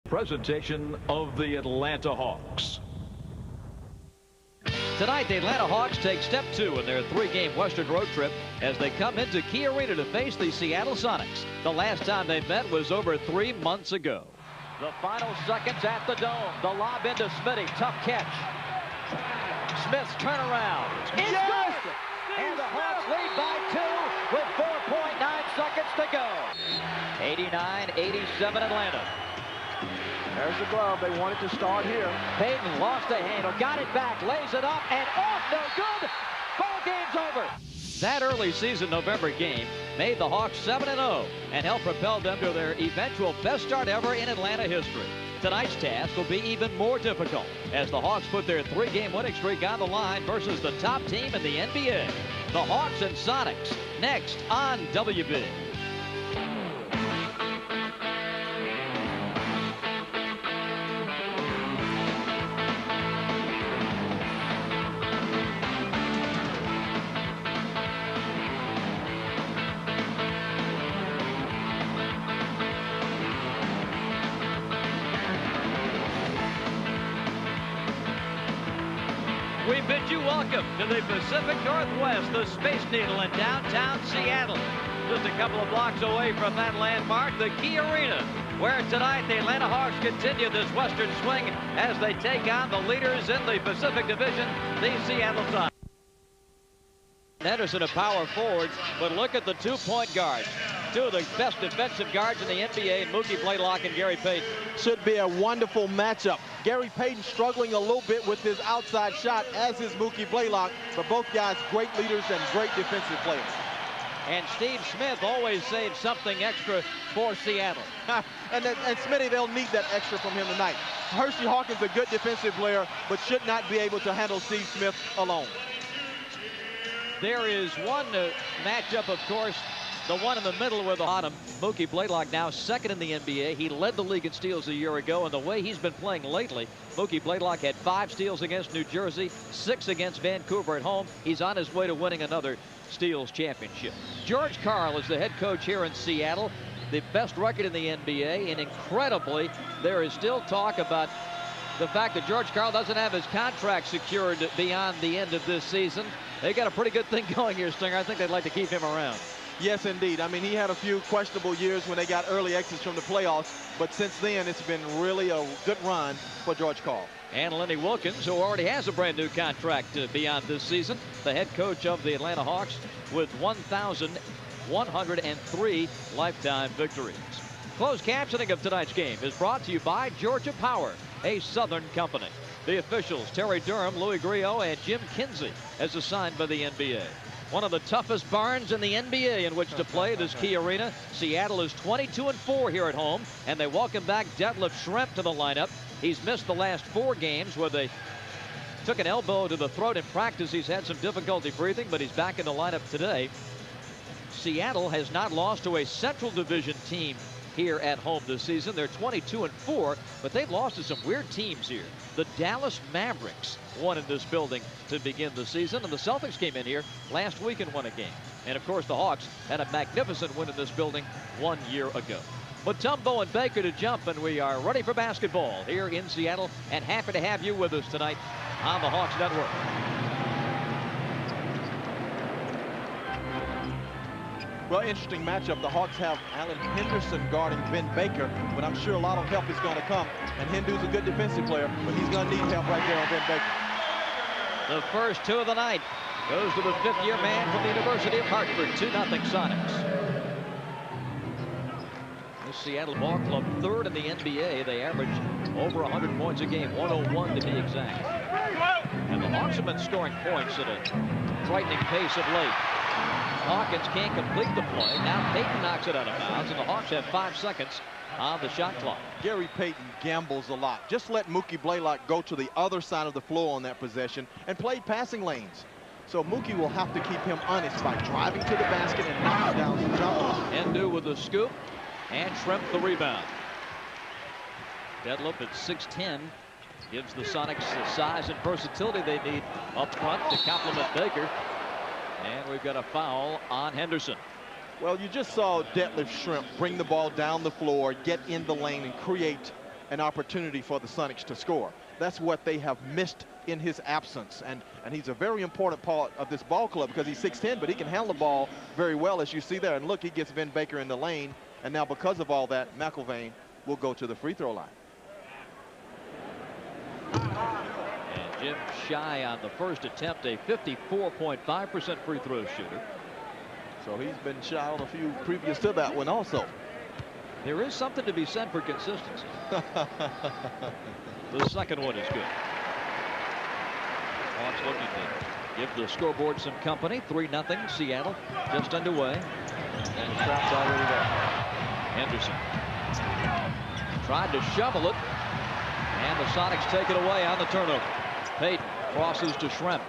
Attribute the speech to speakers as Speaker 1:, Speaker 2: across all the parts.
Speaker 1: Presentation of the Atlanta Hawks.
Speaker 2: Tonight, the Atlanta Hawks take step 2 in their 3-game Western road trip as they come into Key Arena to face the Seattle Sonics. The last time they met was over 3 months ago. The final seconds at the Dome. The lob into Smitty. Tough catch. Smith's turnaround. It's good! And the Hawks lead by 2 with 4.9 seconds to go. 89-87 Atlanta.
Speaker 3: There's the glove. They wanted to start here.
Speaker 2: Payton lost the handle, got it back, lays it up, and off, no good. Ball game's over. That early season November game made the Hawks 7-0 and helped propel them to their eventual best start ever in Atlanta history. Tonight's task will be even more difficult as the Hawks put their 3-game winning streak on the line versus the top team in the NBA. The Hawks and Sonics next on WB. We bid you welcome to the Pacific Northwest, the Space Needle in downtown Seattle. Just a couple of blocks away from that landmark, the Key Arena, where tonight the Atlanta Hawks continue this Western swing as they take on the leaders in the Pacific Division, the Seattle Sonics. Henderson a power forward, but look at the 2-point guards. 2 of the best defensive guards in the NBA, Mookie Blaylock and Gary Payton.
Speaker 3: Should be a wonderful matchup. Gary Payton struggling a little bit with his outside shot, as is Mookie Blaylock, but both guys great leaders and great defensive players.
Speaker 2: And Steve Smith always saves something extra for Seattle.
Speaker 3: and Smitty, they'll need that extra from him tonight. Hershey Hawkins a good defensive player, but should not be able to handle Steve Smith alone.
Speaker 2: There is one matchup, of course, the one in the middle where the bottom. Mookie Blaylock now second in the NBA. He led the league in steals a year ago, and the way he's been playing lately, Mookie Blaylock had 5 steals against New Jersey, 6 against Vancouver at home. He's on his way to winning another steals championship. George Karl is the head coach here in Seattle, the best record in the NBA, and incredibly, there is still talk about the fact that George Karl doesn't have his contract secured beyond the end of this season. They got a pretty good thing going here, Stinger. I think they'd like to keep him around.
Speaker 3: Yes, indeed. I mean, he had a few questionable years when they got early exits from the playoffs, but since then, it's been really a good run for George Karl.
Speaker 2: And Lenny Wilkens, who already has a brand new contract beyond this season, the head coach of the Atlanta Hawks with 1,103 lifetime victories. Closed captioning of tonight's game is brought to you by Georgia Power, a Southern company. The officials, Terry Durham, Louis Griot, and Jim Kinsey, as assigned by the NBA. One of the toughest barns in the NBA in which to play, this Key Arena. Seattle is 22-4 here at home, and they welcome back Detlef Schrempf to the lineup. He's missed the last 4 games where they took an elbow to the throat in practice. He's had some difficulty breathing, but he's back in the lineup today. Seattle has not lost to a Central Division team here at home this season. They're 22-4, but they've lost to some weird teams here. The Dallas Mavericks won in this building to begin the season, and the Celtics came in here last week and won a game. And of course, the Hawks had a magnificent win in this building 1 year ago. Mutombo and Baker to jump, and we are ready for basketball here in Seattle, and happy to have you with us tonight on the Hawks Network.
Speaker 3: Well, interesting matchup. The Hawks have Alan Henderson guarding Ben Baker, but I'm sure a lot of help is going to come. And Hendu's a good defensive player, but he's going to need help right there on Ben Baker.
Speaker 2: The first 2 of the night goes to the 5th-year man from the University of Hartford, 2-0 Sonics. The Seattle Ball Club 3rd in the NBA. They average over 100 points a game, 101 to be exact. And the Hawks have been scoring points at a frightening pace of late. Hawkins can't complete the play. Now Payton knocks it out of bounds, and the Hawks have 5 seconds on the shot clock.
Speaker 3: Gary Payton gambles a lot. Just let Mookie Blaylock go to the other side of the floor on that possession and play passing lanes. So Mookie will have to keep him honest by driving to the basket and knocking down some jumpers.
Speaker 2: Hendu with the scoop, and Schrempf the rebound. Detlef at 6'10" gives the Sonics the size and versatility they need up front to complement Baker. And we've got a foul on Henderson.
Speaker 3: Well, you just saw Detlef Schrempf bring the ball down the floor, get in the lane, and create an opportunity for the Sonics to score. That's what they have missed in his absence. And he's a very important part of this ball club because he's 6'10", but he can handle the ball very well, as you see there. And look, he gets Vin Baker in the lane. And now because of all that, McIlvaine will go to the free throw line.
Speaker 2: And Jim shy on the first attempt, a 54.5% free throw shooter.
Speaker 3: So he's been shy on a few previous to that one also.
Speaker 2: There is something to be said for consistency. The second one is good. Hawks looking to give the scoreboard some company. 3-0 Seattle just underway.
Speaker 3: And trapped already there.
Speaker 2: Henderson tried to shovel it, and the Sonics take it away on the turnover. Payton crosses to Schrempf.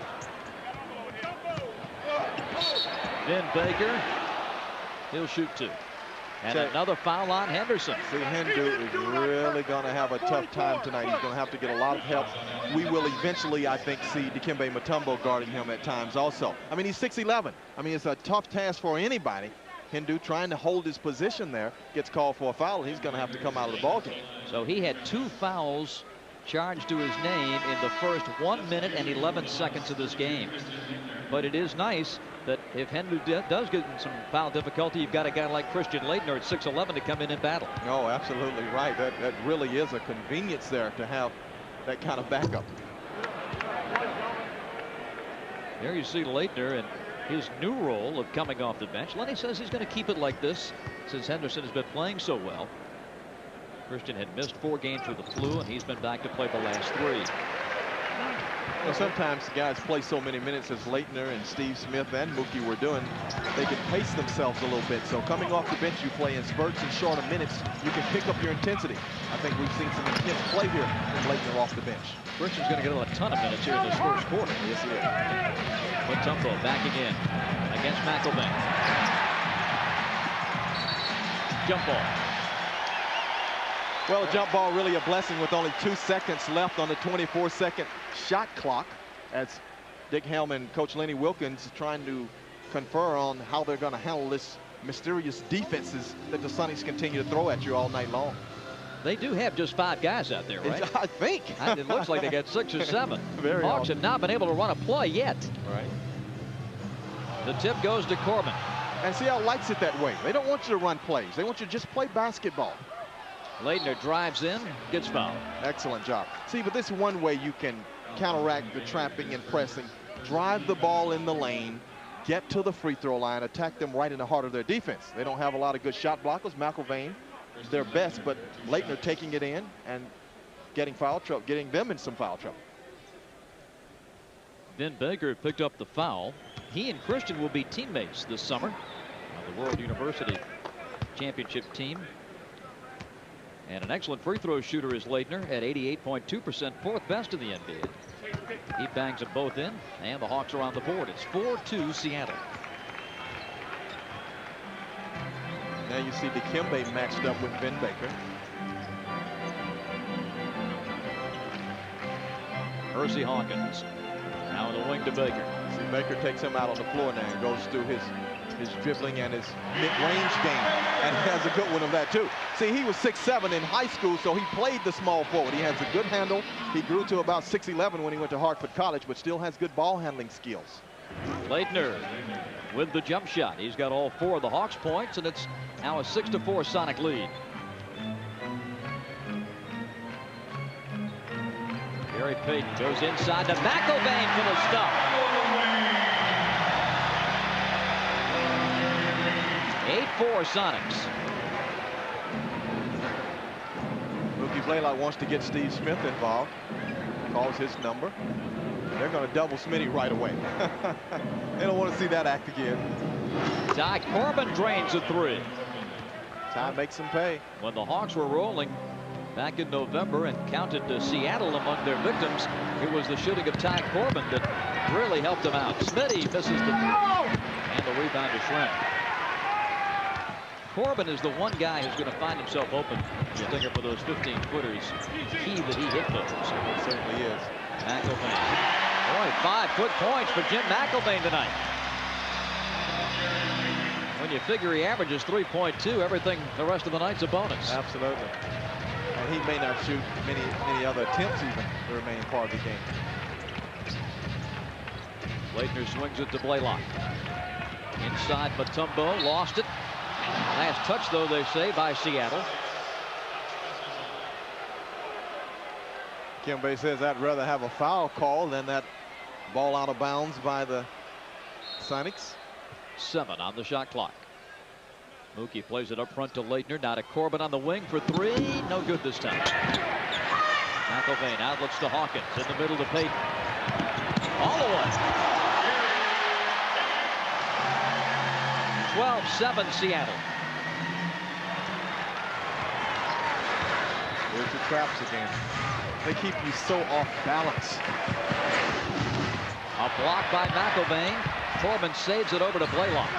Speaker 2: Vin Baker, he'll shoot 2. And another foul on Henderson.
Speaker 3: See, Hindu is really going to have a tough time tonight. He's going to have to get a lot of help. We will eventually, I think, see Dikembe Mutombo guarding him at times also. I mean, he's 6'11". I mean, it's a tough task for anybody. Hindu trying to hold his position there, gets called for a foul, and he's going to have to come out of the ball game.
Speaker 2: So he had 2 fouls charged to his name in the first 1 minute and 11 seconds of this game. But it is nice that if Hindu does get in some foul difficulty, you've got a guy like Christian Laettner at 6'11" to come in and battle.
Speaker 3: Oh, absolutely right. That really is a convenience there to have that kind of backup.
Speaker 2: There you see Laettner and his new role of coming off the bench. Lenny says he's going to keep it like this since Henderson has been playing so well. Christian had missed 4 games with the flu, and he's been back to play the last 3.
Speaker 3: Well, sometimes guys play so many minutes as Laettner and Steve Smith and Mookie were doing, they can pace themselves a little bit. So coming off the bench, you play in spurts and shorter minutes, you can pick up your intensity. I think we've seen some intense play here from Laettner off the bench.
Speaker 2: Christian's going to get a ton of minutes here in this first quarter.
Speaker 3: Yes, he is.
Speaker 2: Mutombo backing in against McIlvaine. Jump ball.
Speaker 3: Well, a jump ball really a blessing with only 2 seconds left on the 24-second shot clock, as Dick Helm and Coach Lenny Wilkins trying to confer on how they're going to handle this mysterious defenses that the Sonics continue to throw at you all night long.
Speaker 2: They do have just 5 guys out there, right?
Speaker 3: I think.
Speaker 2: It looks like they got 6 or 7.
Speaker 3: Very
Speaker 2: Hawks
Speaker 3: awesome.
Speaker 2: have not been able to run a play yet.
Speaker 3: Right.
Speaker 2: The tip goes to Corbin.
Speaker 3: And Seattle likes it that way. They don't want you to run plays. They want you to just play basketball.
Speaker 2: Laettner drives in, gets fouled.
Speaker 3: Excellent job. See, but this is one way you can counteract the trapping and pressing. Drive the ball in the lane, get to the free throw line, attack them right in the heart of their defense. They don't have a lot of good shot blockers. McIlvaine is their best, but Laettner taking it in and getting foul trouble, getting them in some foul trouble.
Speaker 2: Vin Baker picked up the foul. He and Christian will be teammates this summer on the World University Championship team. And an excellent free throw shooter is Laettner at 88.2%, 4th best in the NBA. He bangs them both in, and the Hawks are on the board. It's 4-2 Seattle.
Speaker 3: Now you see Dikembe matched up with Vin Baker.
Speaker 2: Hersey Hawkins now in the wing to Baker.
Speaker 3: See, Baker takes him out on the floor now and goes through his dribbling and his mid-range game, and has a good one of that too. See, he was 6'7" in high school, so he played the small forward. He has a good handle. He grew to about 6'11" when he went to Hartford College, but still has good ball handling skills.
Speaker 2: Laettner with the jump shot. He's got all 4 of the Hawks points, and it's now a 6-4 Sonic lead. Gary Payton goes inside to McIlvaine for the stop. 8-4 Sonics.
Speaker 3: Mookie Blaylock wants to get Steve Smith involved. Calls his number. They're going to double Smitty right away. They don't want to see that act again.
Speaker 2: Ty Corbin drains a 3.
Speaker 3: Ty makes them pay.
Speaker 2: When the Hawks were rolling back in November and counted Seattle among their victims, it was the shooting of Ty Corbin that really helped them out. Smitty misses the 3. And the rebound to Schrempf. Corbin is the one guy who's going to find himself open. Stinger for those 15-footers. Key that he hit those.
Speaker 3: It certainly is.
Speaker 2: McIlvaine. Boy, 5-foot points for Jim McIlvaine tonight. When you figure he averages 3.2, everything the rest of the night's a bonus.
Speaker 3: Absolutely. And he may not shoot many other attempts even the remaining part of the game.
Speaker 2: Laettner swings it to Blaylock. Inside Mutombo, lost it. Last touch, though, they say, by Seattle.
Speaker 3: Kembe says, I'd rather have a foul call than that ball out of bounds by the Sonics.
Speaker 2: 7 on the shot clock. Mookie plays it up front to Laettner. Now to Corbin on the wing for 3. No good this time. McIlvaine outlets to Hawkins. In the middle to Payton. All the way. 12-7 Seattle.
Speaker 3: There's the traps again. They keep you so off balance.
Speaker 2: A block by McIlvaine. Corbin saves it over to Blaylock.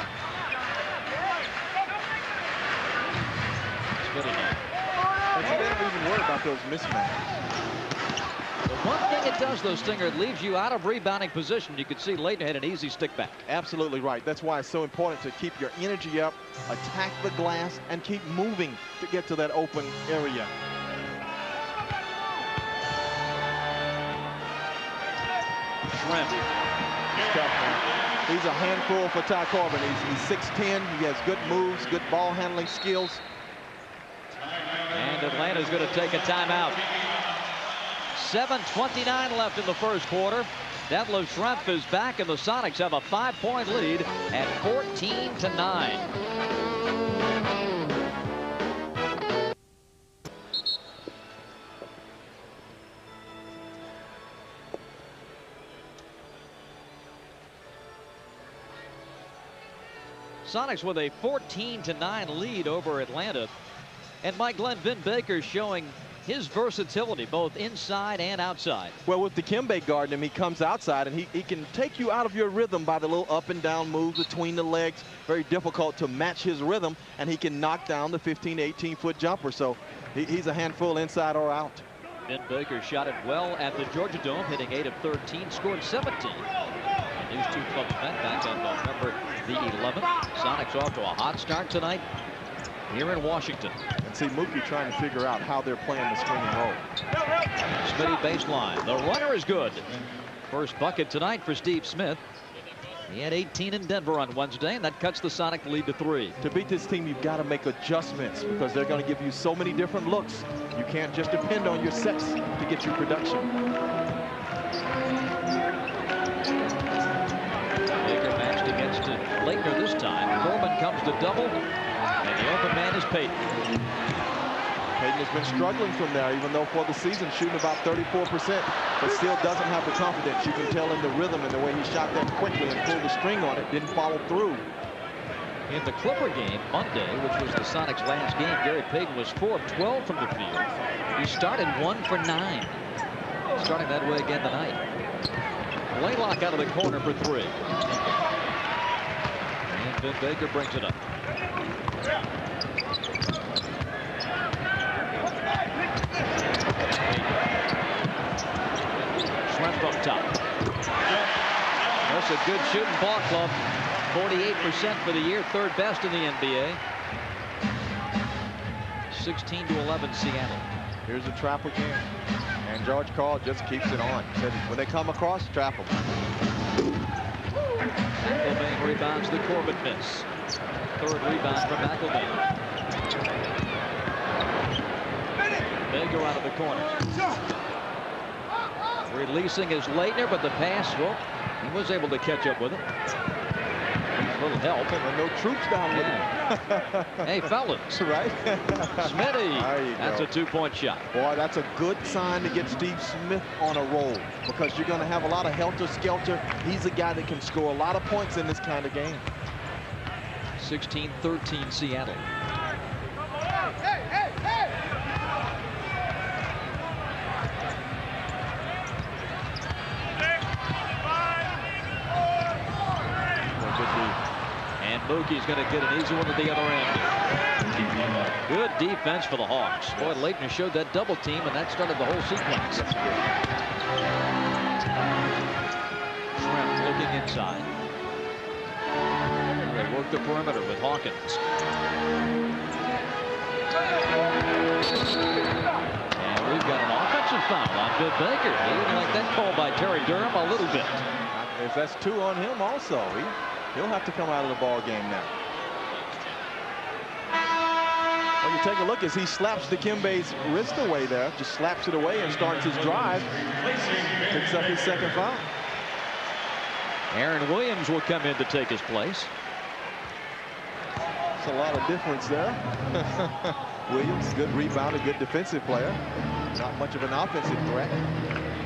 Speaker 2: It's good enough.
Speaker 3: They don't even worry about those mismatches.
Speaker 2: The one thing it does, though, Stinger, it leaves you out of rebounding position. You could see Laettner had an easy stick back.
Speaker 3: Absolutely right. That's why it's so important to keep your energy up, attack the glass, and keep moving to get to that open area.
Speaker 2: Shrimp.
Speaker 3: Tough, man. He's a handful for Ty Corbin. He's 6'10". He has good moves, good ball handling skills.
Speaker 2: And Atlanta's going to take a timeout. 7:29 left in the first quarter. Detlef Schrempf is back, and the Sonics have a 5-point lead at 14-9. Sonics with a 14-9 lead over Atlanta. And Mike Glenn, Vin Baker showing his versatility both inside and outside.
Speaker 3: Well, with Dikembe guarding him, he comes outside and he can take you out of your rhythm by the little up and down moves between the legs. Very difficult to match his rhythm, and he can knock down the 15 to 18-foot jumper. So he's a handful inside or out.
Speaker 2: Vin Baker shot it well at the Georgia Dome, hitting 8 of 13, scored 17. And these two clubs met back on November the 11th. Sonics off to a hot start tonight here in Washington.
Speaker 3: And see Mookie trying to figure out how they're playing the swing and roll.
Speaker 2: Smitty baseline. The runner is good. First bucket tonight for Steve Smith. He had 18 in Denver on Wednesday, and that cuts the Sonic lead to 3.
Speaker 3: To beat this team, you've got to make adjustments because they're going to give you so many different looks. You can't just depend on your sets to get your production.
Speaker 2: Baker matched against Laettner this time. Corbin comes to double, and the open man is Payton.
Speaker 3: Payton has been struggling from there, even though for the season shooting about 34%, but still doesn't have the confidence. You can tell in the rhythm and the way he shot that quickly and pulled the string on it, didn't follow through.
Speaker 2: In the Clipper game Monday, which was the Sonics' last game, Gary Payton was 4 of 12 from the field. He started 1 for 9. Starting that way again tonight. Blaylock out of the corner for 3. And Vin Baker brings it up. Schrempf up top. That's a good shooting ball club. 48% for the year, third best in the NBA. 16-11 Seattle.
Speaker 3: Here's a trap again. And George Karl just keeps it on. Said when they come across, trap them.
Speaker 2: McIlvaine rebounds the Corbin miss. Third rebound from McIlvaine. Baker out of the corner. Releasing is Laettner, but the pass, well, he was able to catch up with it. A little help.
Speaker 3: And no troops down with him.
Speaker 2: Hey, fellas.
Speaker 3: Right?
Speaker 2: Smitty.
Speaker 3: There you
Speaker 2: That's
Speaker 3: go.
Speaker 2: a 2-point shot.
Speaker 3: Boy, that's a good sign to get Steve Smith on a roll because you're going to have a lot of helter-skelter. He's a guy that can score a lot of points in this kind of game.
Speaker 2: 16-13 Seattle. And Mookie's going to get an easy one at the other end. Good defense for the Hawks. Boy, Laettner showed that double team, and that started the whole sequence. Schrempf looking inside. They work the perimeter with Hawkins. foul on Bill Baker. He didn't like that call by Terry Durham a little bit.
Speaker 3: If that's 2 on him also, he'll have to come out of the ball game now. When you take a look as he slaps Dikembe's wrist away there, just slaps it away and starts his drive. Picks up his second foul.
Speaker 2: Aaron Williams will come in to take his place.
Speaker 3: That's a lot of difference there. Williams, good rebounder, good defensive player. Not much of an offensive threat.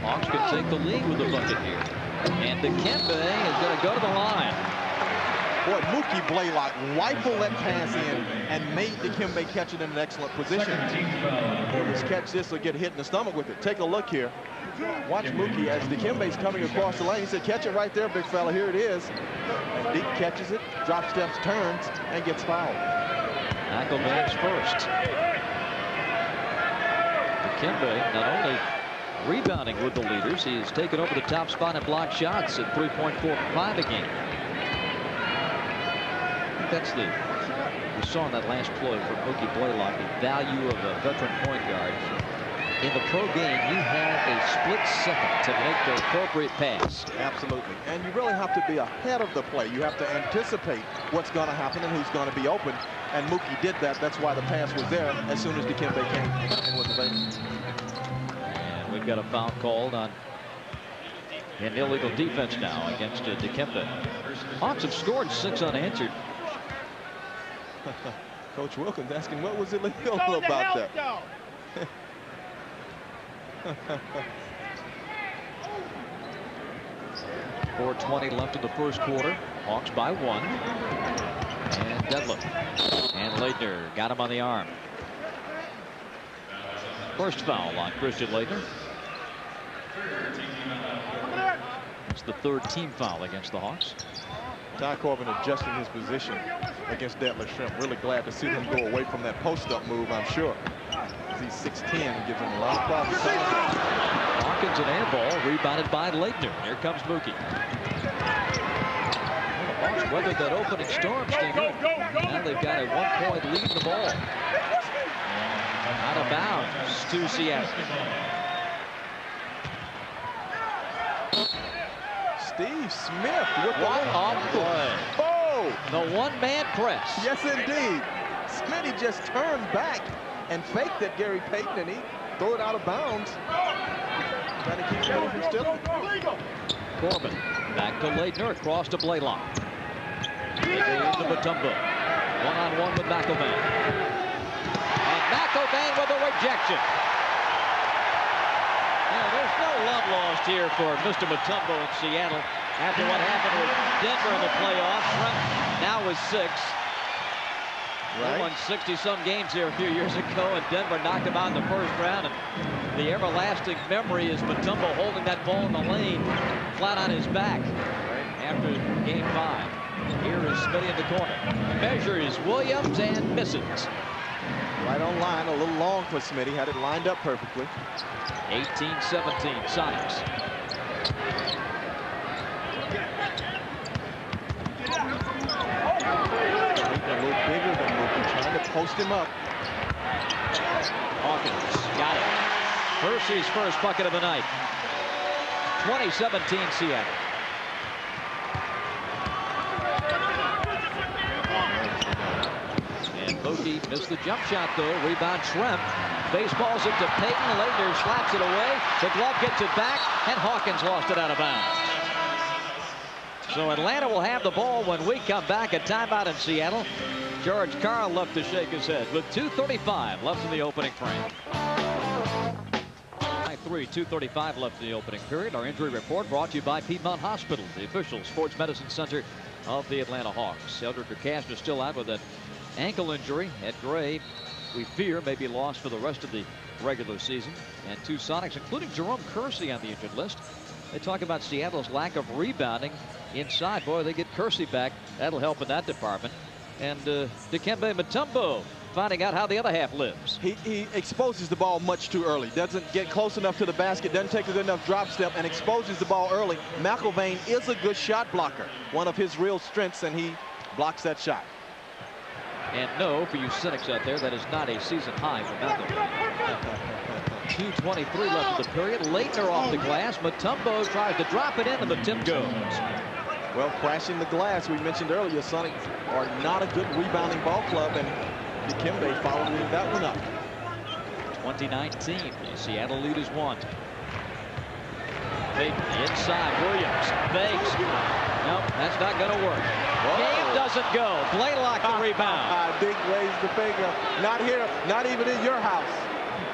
Speaker 2: Hawks can take the lead with the bucket here. And Dikembe is going to go to the line.
Speaker 3: Boy, Mookie Blaylock rifled that pass in and made Dikembe catch it in an excellent position. Just catch this or get hit in the stomach with it. Take a look here. Watch Mookie as Dikembe's coming across the lane. He said, catch it right there, big fella. Here it is. And Deke catches it, drop steps, turns, and gets fouled.
Speaker 2: McElvain's first. Dikembe not only rebounding with the leaders, he's taken over the top spot in block shots at 3.45 a game. That's we saw in that last play from Mookie Blaylock the value of a veteran point guard. In the pro game, you have a split second to make the appropriate pass.
Speaker 3: Absolutely. And you really have to be ahead of the play. You have to anticipate what's going to happen and who's going to be open. And Mookie did that. That's why the pass was there as soon as Dikembe came and was available.
Speaker 2: And we've got a foul called on an illegal defense now against Dikembe. Hawks have scored 6 unanswered.
Speaker 3: Coach Wilkins asking what was illegal about that.
Speaker 2: 4:20 left in the first quarter. Hawks by 1. And Deadlift. And Leitner got him on the arm. First foul on Christian Leitner. It's the 3rd team foul against the Hawks.
Speaker 3: Ty Corbin adjusting his position against Detlef Schrempf. Really glad to see him go away from that post-up move, I'm sure. He's 6'10", and gives him a lot of problems.
Speaker 2: Hawkins an air ball, rebounded by Leitner. Here comes Mookie. The Hawks weathered that opening storm, Stinger. Now they've got a 1-point lead in the ball. Out of bounds to Seattle.
Speaker 3: Steve Smith with the
Speaker 2: play.
Speaker 3: Oh!
Speaker 2: The one-man press.
Speaker 3: Yes, indeed. Smitty just turned back and faked at Gary Payton, and he threw it out of bounds. Trying to keep Smitty from stealing.
Speaker 2: Corbin back to Leitner, across to Blaylock. Into Mutombo. One-on-one with McElvain. And McElvain with a rejection. There's no love lost here for Mr. Mutombo in Seattle after what happened with Denver in the playoffs. Schrempf now is 6. They won 60-some games here a few years ago, and Denver knocked him out in the first round. And the everlasting memory is Mutombo holding that ball in the lane flat on his back after game 5. Here is Smitty in the corner. Measures Williams and misses.
Speaker 3: Right on line, a little long for Smitty. Had it lined up perfectly.
Speaker 2: 18-17 Sonics.
Speaker 3: A little bigger than Mookie, trying to post him up.
Speaker 2: Hawkins got it. Percy's first bucket of the night. 20-17 Seattle. And Mookie missed the jump shot though. Rebound Schrempf. Baseballs it to Payton. Leitner slaps it away. The glove gets it back, and Hawkins lost it out of bounds. So Atlanta will have the ball when we come back. A timeout in Seattle. George Karl left to shake his head with 2:35 left in the opening frame. 2:35 left in the opening period. Our injury report brought to you by Piedmont Hospital, the official sports medicine center of the Atlanta Hawks. Eldrick DeCastro still out with an ankle injury. Ed Gray, we fear, may be lost for the rest of the regular season. And 2 Sonics, including Jerome Kersey, on the injured list. They talk about Seattle's lack of rebounding inside. Boy, they get Kersey back. That'll help in that department. And Dikembe Mutombo finding out how the other half lives.
Speaker 3: He exposes the ball much too early. Doesn't get close enough to the basket. Doesn't take a good enough drop step and exposes the ball early. McElvain is a good shot blocker. One of his real strengths, and he blocks that shot.
Speaker 2: And no, for you cynics out there, that is not a season high for McElvain. 2:23 left of the period. Laettner off the glass. Mutombo tries to drop it in, and the tip goes.
Speaker 3: Well, crashing the glass, we mentioned earlier, Sonic are not a good rebounding ball club, and Dikembe following that one up.
Speaker 2: 2019, the Seattle lead is 1. Payton inside, Williams fakes. Nope, that's not going to work. Game doesn't go. Blaylock the rebound.
Speaker 3: Dick raised the finger. Not here, not even in your house.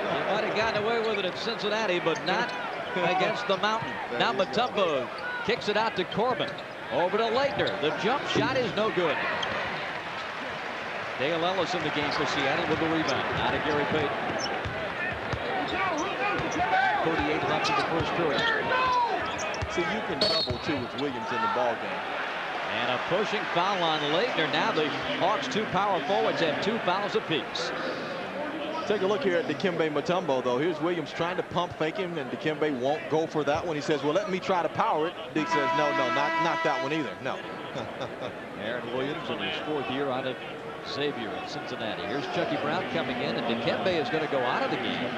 Speaker 2: He might have gotten away with it in Cincinnati, but not against the Mountain. Now Mutombo kicks it out to Corbin. Over to Laettner. The jump shot is no good. Dale Ellis in the game for Seattle with the rebound. Out of Gary Payton. 38 left in the first period.
Speaker 3: See, you can double, too, with Williams in the ball game.
Speaker 2: And a pushing foul on Laettner. Now the Hawks' 2 power forwards have 2 fouls apiece.
Speaker 3: Take a look here at Dikembe Mutombo, though. Here's Williams trying to pump fake him, and Dikembe won't go for that one. He says, well, let me try to power it. Dick says, no, not that one either. No.
Speaker 2: Aaron Williams in his 4th year out of Xavier in Cincinnati. Here's Chucky Brown coming in, and Dikembe is going to go out of the game.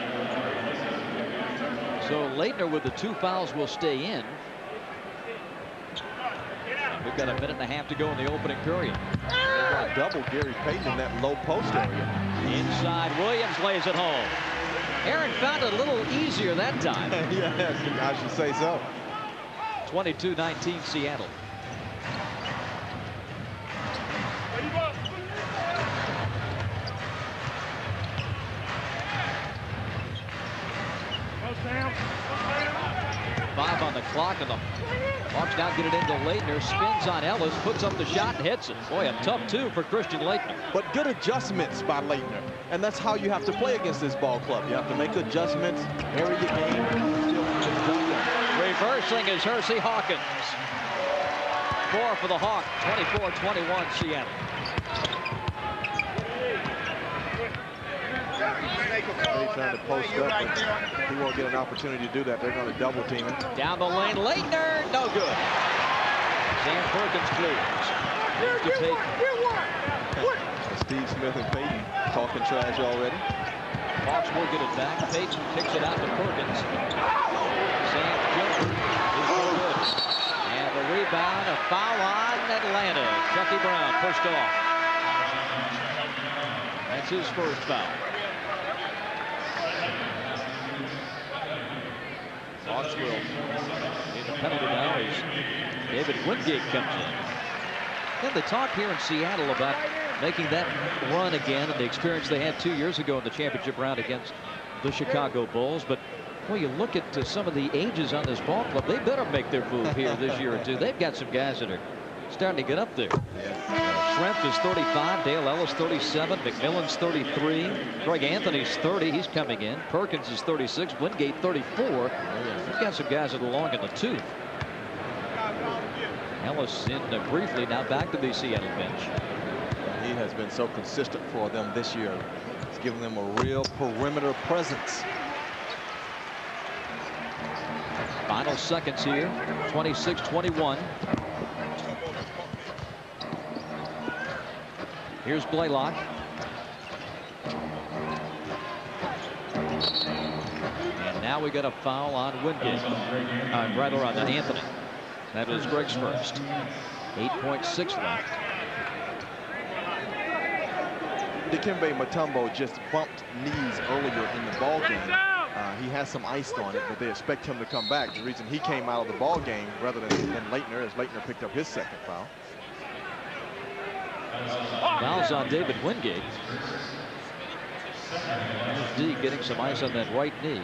Speaker 2: So Laettner with the 2 fouls will stay in. And we've got a minute and a half to go in the opening period.
Speaker 3: They're going to double Gary Payton in that low post area.
Speaker 2: Inside, Williams lays it home. Aaron found it a little easier that time.
Speaker 3: Yes, I should say so.
Speaker 2: 22-19 Seattle. Five on the clock, and the Hawks now get it into Laettner. Spins on Ellis, puts up the shot and hits it. Boy, a tough 2 for Christian Laettner.
Speaker 3: But good adjustments by Laettner, and that's how you have to play against this ball club. You have to make adjustments, vary your game.
Speaker 2: Reversing is Hersey Hawkins. 4 for the Hawks. 24-21 Seattle.
Speaker 3: They're trying to post up, but he won't get an opportunity to do that. They're going to double team him.
Speaker 2: Down the lane, Laettner, no good. Sam Perkins clears. Here's to Payton.
Speaker 3: Steve Smith and Payton talking trash already.
Speaker 2: Hawks will get it back. Payton kicks it out to Perkins. Sam Gilbert is no good. And the rebound, a foul on Atlanta. Chucky Brown pushed off. That's his first foul. Hawks will in the penalty now as David Wingate comes in. And they talk here in Seattle about making that run again and the experience they had 2 years ago in the championship round against the Chicago Bulls. But when you look at some of the ages on this ball club, they better make their move here this year or two. They've got some guys that are starting to get up there. Schrempf is 35, Dale Ellis 37, McMillan's 33, Greg Anthony's 30, he's coming in. Perkins is 36, Wingate 34. He's got some guys that are long in the tooth. Ellis in briefly, now back to the Seattle bench.
Speaker 3: He has been so consistent for them this year. He's giving them a real perimeter presence.
Speaker 2: Final seconds here, 26-21. Here's Blaylock. And now we got a foul on Wingate. Rather on Anthony. That was Greg's first. 8.6 left.
Speaker 3: Dikembe Mutombo just bumped knees earlier in the ball game. He has some ice on it, but they expect him to come back. The reason he came out of the ball game rather than Laettner is Laettner picked up his second foul.
Speaker 2: Fouls on David Wingate. D getting some ice on that right knee.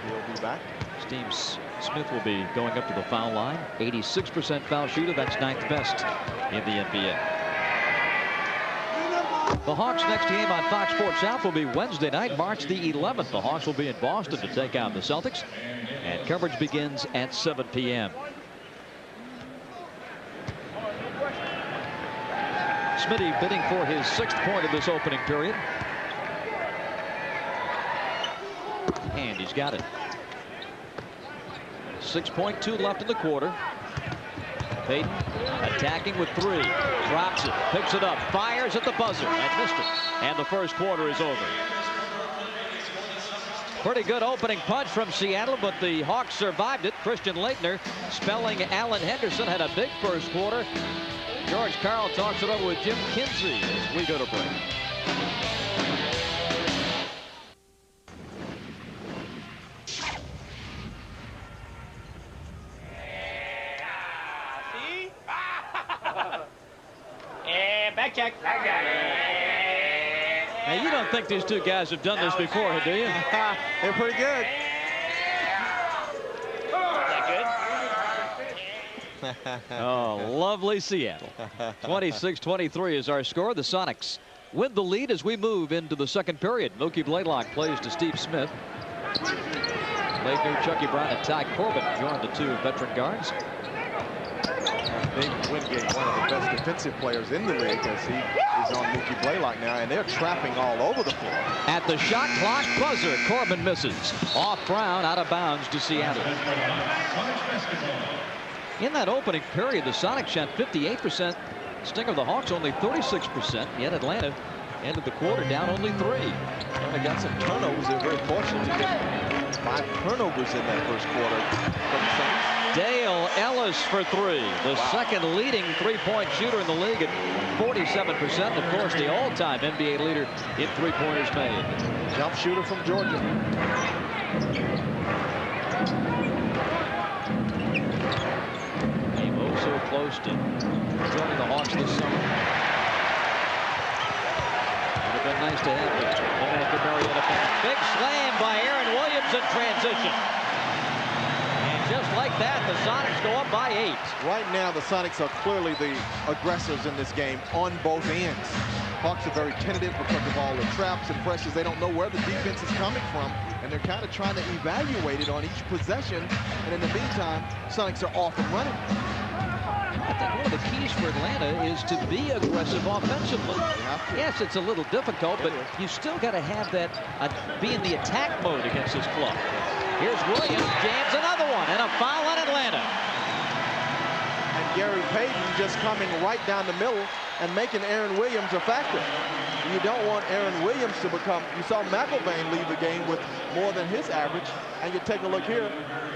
Speaker 3: He'll be back.
Speaker 2: Steve Smith will be going up to the foul line. 86% foul shooter. That's 9th best in the NBA. The Hawks' next game on Fox Sports South will be Wednesday night, March the 11th. The Hawks will be in Boston to take out the Celtics. And coverage begins at 7 p.m. Smitty bidding for his 6th point of this opening period. And he's got it. 6.2 left in the quarter. Payton attacking with 3. Drops it. Picks it up. Fires at the buzzer and missed it. And the first quarter is over. Pretty good opening punch from Seattle, but the Hawks survived it. Christian Laettner spelling Alan Henderson had a big first quarter. George Karl talks it over with Jim Kinsey as we go to break.
Speaker 4: Back check.
Speaker 2: Now, you don't think these two guys have done this before, do you?
Speaker 3: They're pretty good.
Speaker 2: Oh, lovely Seattle. 26-23 is our score. The Sonics win the lead as we move into the second period. Mookie Blaylock plays to Steve Smith. Laettner, Chucky Brown, and Ty Corbin join the 2 veteran guards.
Speaker 3: David Wingate, one of the best defensive players in the league, as he is on Mookie Blaylock now, and they're trapping all over the floor.
Speaker 2: At the shot clock buzzer, Corbin misses. Off Brown, out of bounds to Seattle. In that opening period, the Sonics shot 58%. Sting of the Hawks only 36%. Yet Atlanta ended the quarter down only 3.
Speaker 3: And they got some turnovers. They're very fortunate to get 5 turnovers in that first quarter from the Sonics.
Speaker 2: Dale Ellis for 3, the second leading three-point shooter in the league at 47%. Of course, the all-time NBA leader in three-pointers made.
Speaker 3: Jump shooter from Georgia.
Speaker 2: Came oh so close to joining the Hawks this summer. Would have been nice to have it. At the Marietta pass. Big slam by Aaron Williams in transition. Just like that, the Sonics go up by 8.
Speaker 3: Right now, the Sonics are clearly the aggressors in this game on both ends. Hawks are very tentative because of all the traps and pressures. They don't know where the defense is coming from, and they're kind of trying to evaluate it on each possession. And in the meantime, Sonics are off and running.
Speaker 2: I think one of the keys for Atlanta is to be aggressive offensively. Yes, it's a little difficult, but you still got to have that, be in the attack mode against this club. Here's Williams, jams another one, and a foul on Atlanta.
Speaker 3: And Gary Payton just coming right down the middle and making Aaron Williams a factor. You don't want Aaron Williams to become, you saw McElvain leave the game with more than his average, and you take a look here,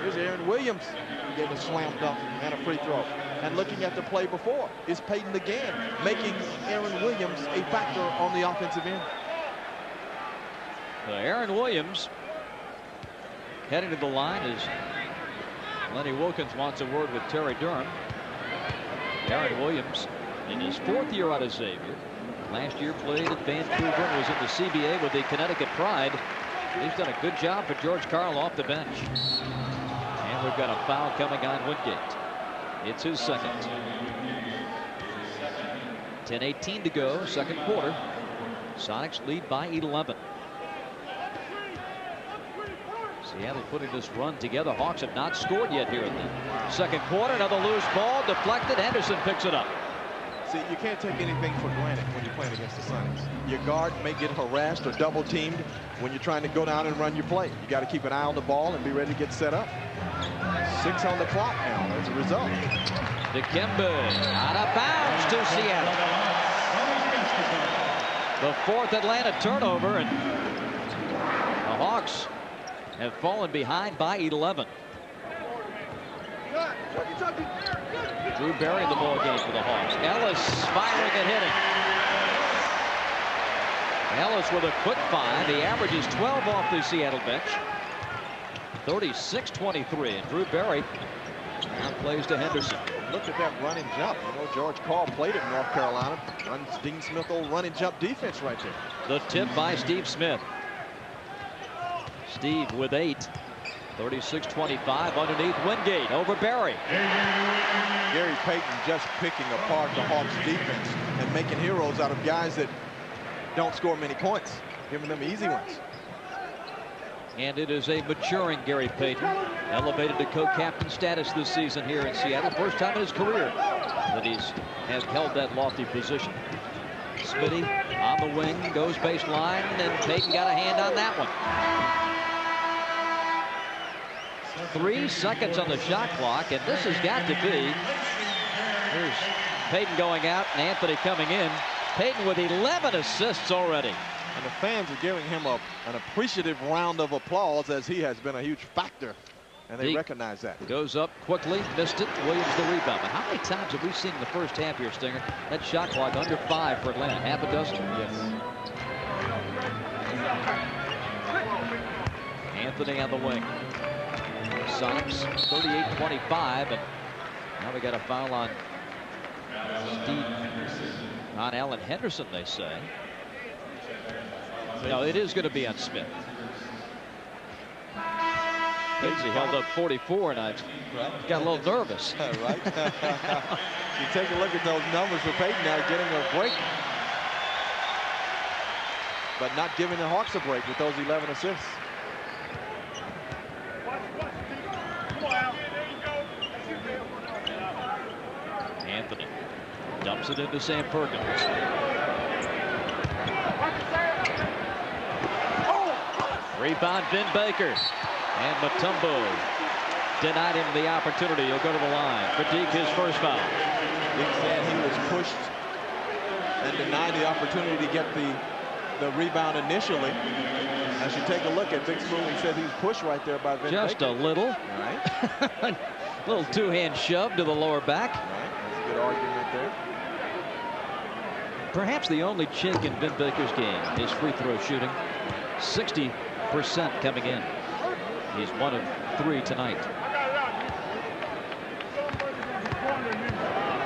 Speaker 3: here's Aaron Williams. He gave a slam dunk and a free throw. And looking at the play before, is Payton again making Aaron Williams a factor on the offensive end.
Speaker 2: Aaron Williams heading to the line as Lenny Wilkins wants a word with Terry Durham. Aaron Williams in his 4th year out of Xavier. Last year played at Vancouver and was in the CBA with the Connecticut Pride. He's done a good job for George Karl off the bench. And we've got a foul coming on Wingate. It's his second. 10:18 to go, second quarter. Sonics lead by 11. Seattle putting this run together. Hawks have not scored yet here in the second quarter. Another loose ball deflected. Henderson picks it up.
Speaker 3: See, you can't take anything for granted when you're playing against the Sonics. Your guard may get harassed or double teamed when you're trying to go down and run your play. You got to keep an eye on the ball and be ready to get set up. 6 on the clock now as a result.
Speaker 2: Dikembe out of bounds to Seattle. The 4th Atlanta turnover, and the Hawks have fallen behind by 11. Drew Barry in the ball game for the Hawks. Ellis firing and hitting. Ellis with a quick 5. He averages 12 off the Seattle bench. 36-23, and Drew Barry now plays to Henderson.
Speaker 3: Look at that running jump. You know, George Karl played at North Carolina. Runs Dean Smith old running jump defense right there.
Speaker 2: The tip by Steve Smith. Steve with 8. 36-25 underneath Wingate over Barry.
Speaker 3: Gary Payton just picking apart the Hawks defense and making heroes out of guys that don't score many points, giving them easy ones.
Speaker 2: And it is a maturing Gary Payton, elevated to co-captain status this season here in Seattle. First time in his career that he's held that lofty position. Smitty on the wing, goes baseline, and Payton got a hand on that one. 3 seconds on the shot clock, and this has got to be Here's Payton going out and Anthony coming in. Payton with 11 assists already.
Speaker 3: And the fans are giving him an appreciative round of applause, as he has been a huge factor. And they recognize that.
Speaker 2: Goes up quickly, missed it. Williams the rebound. But how many times have we seen in the first half here, Stinger, that shot clock under 5 for Atlanta? Half a dozen?
Speaker 3: Yes.
Speaker 2: Anthony on the wing. Sonics 38-25, and now we got a foul on Alan Henderson, they say. No, it is going to be on Smith. Kinsey held up 44, and I got a little nervous.
Speaker 3: Right. You take a look at those numbers for Payton now, getting a break, but not giving the Hawks a break with those 11 assists.
Speaker 2: Anthony dumps it into Sam Perkins. Rebound, Vin Baker. And Mutombo denied him the opportunity. He'll go to the line. Fatigue his first foul.
Speaker 3: Big said he was pushed and denied the opportunity to get the rebound initially. As you take a look at Big Spoon, he said he was pushed right there by Vin
Speaker 2: Just
Speaker 3: Baker.
Speaker 2: a little.
Speaker 3: All right.
Speaker 2: Little two-hand shove to the lower back.
Speaker 3: All right. That's a good argument there.
Speaker 2: Perhaps the only chink in Vin Baker's game is free throw shooting. 60% coming in. He's 1 of 3 tonight.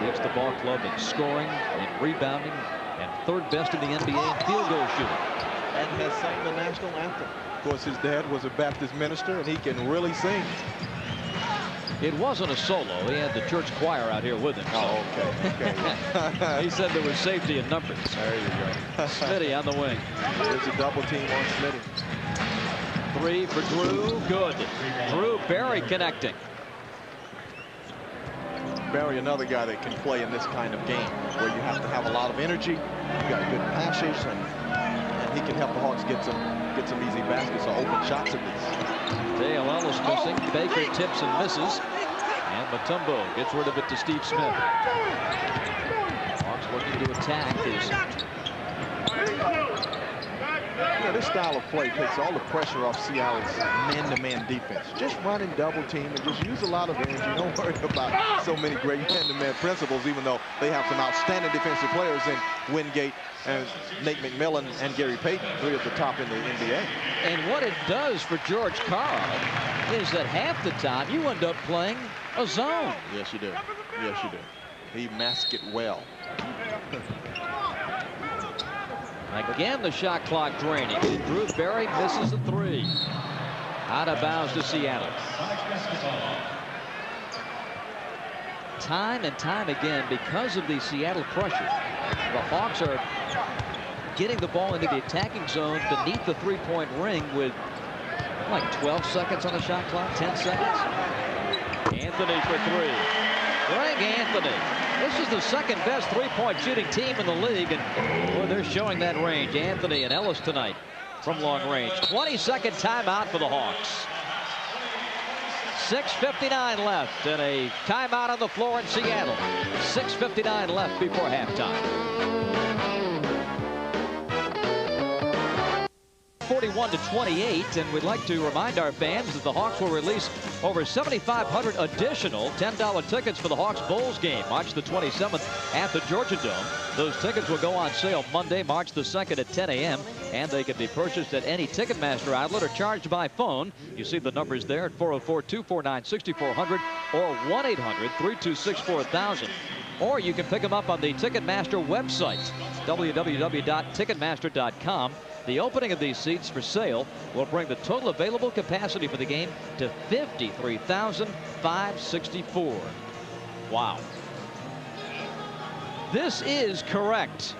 Speaker 2: Gives the ball club in scoring and rebounding and 3rd best in the NBA in field goal shooting.
Speaker 3: And has sang the national anthem. Of course, his dad was a Baptist minister, and he can really sing.
Speaker 2: It wasn't a solo. He had the church choir out here with him. So.
Speaker 3: Oh, okay.
Speaker 2: He said there was safety in numbers.
Speaker 3: There you go.
Speaker 2: Smitty on the wing.
Speaker 3: There's a double team on Smitty.
Speaker 2: 3 for Drew. Good. Drew Barry connecting.
Speaker 3: Barry, another guy that can play in this kind of game where you have to have a lot of energy. You got good passes, and he can help the Hawks get some easy baskets or open shots at least.
Speaker 2: Dale Ellis missing. Baker tips and misses. And Mutombo gets rid of it to Steve Smith. Hawks looking to attack his.
Speaker 3: This style of play takes all the pressure off Seattle's man-to-man defense. Just run and double team and just use a lot of energy. Don't worry about so many great man-to-man principles, even though they have some outstanding defensive players in Wingate and Nate McMillan and Gary Payton, 3 at the top in the NBA.
Speaker 2: And what it does for George Karl is that half the time you end up playing a zone.
Speaker 3: Yes, you do. Yes, you do. He masked it well.
Speaker 2: Again, the shot clock draining. Drew Barry misses the 3. Out of bounds to Seattle. Time and time again, because of the Seattle pressure, the Hawks are getting the ball into the attacking zone beneath the 3-point ring with like 12 seconds on the shot clock, 10 seconds. Anthony for 3. Greg Anthony. This is the 2nd best 3-point shooting team in the league, and boy, they're showing that range. Anthony and Ellis tonight from long range. 22nd timeout for the Hawks. 6:59 left, and a timeout on the floor in Seattle. 6:59 left before halftime. 41-28, and we'd like to remind our fans that the Hawks will release over 7,500 additional $10 tickets for the Hawks Bulls game, March the 27th at the Georgia Dome. Those tickets will go on sale Monday, March the 2nd at 10 a.m., and they can be purchased at any Ticketmaster outlet or charged by phone. You see the numbers there at 404-249-6400 or 1-800-326-4000. Or you can pick them up on the Ticketmaster website, www.ticketmaster.com. The opening of these seats for sale will bring the total available capacity for the game to 53,564. Wow. This is correct.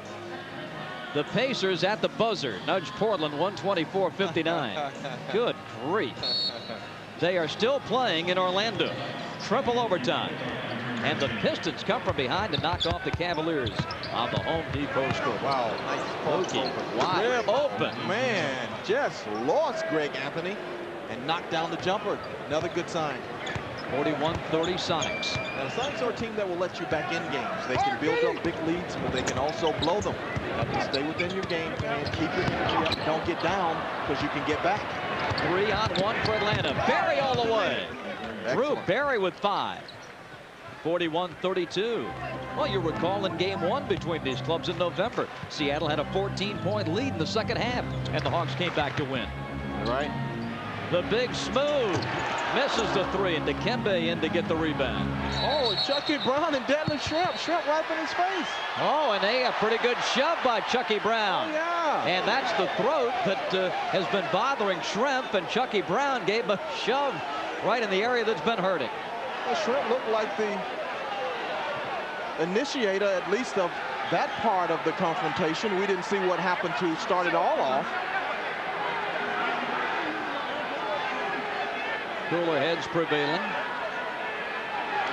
Speaker 2: The Pacers at the buzzer nudge Portland 124-59. Good grief. They are still playing in Orlando. Triple overtime. And the Pistons come from behind to knock off the Cavaliers on the Home Depot score.
Speaker 3: Wow, nice poke.
Speaker 2: Wide open.
Speaker 3: Man, just lost Greg Anthony and knocked down the jumper. Another good sign.
Speaker 2: 41-30 Sonics.
Speaker 3: Now, the Sonics are a team that will let you back in games. They can build up big leads, but they can also blow them. You have to stay within your game plan, keep your energy up, don't get down, because you can get back.
Speaker 2: 3-on-1 for Atlanta. Barry all the way. Drew
Speaker 3: Excellent.
Speaker 2: Barry with 5. 41-32. Well, you recall in game 1 between these clubs in November, Seattle had a 14-point lead in the second half, and the Hawks came back to win.
Speaker 3: Right.
Speaker 2: The big smooth misses the 3, and Dikembe in to get the rebound.
Speaker 3: Oh, Chucky Brown and Deadlift Shrimp. Shrimp right in his face.
Speaker 2: Oh, and a pretty good shove by Chucky Brown.
Speaker 3: Oh, yeah.
Speaker 2: And that's the throat that has been bothering Shrimp, and Chucky Brown gave a shove right in the area that's been hurting.
Speaker 3: Well, Shrimp looked like the initiator, at least, of that part of the confrontation. We didn't see what happened to start it all off.
Speaker 2: Cooler heads prevailing.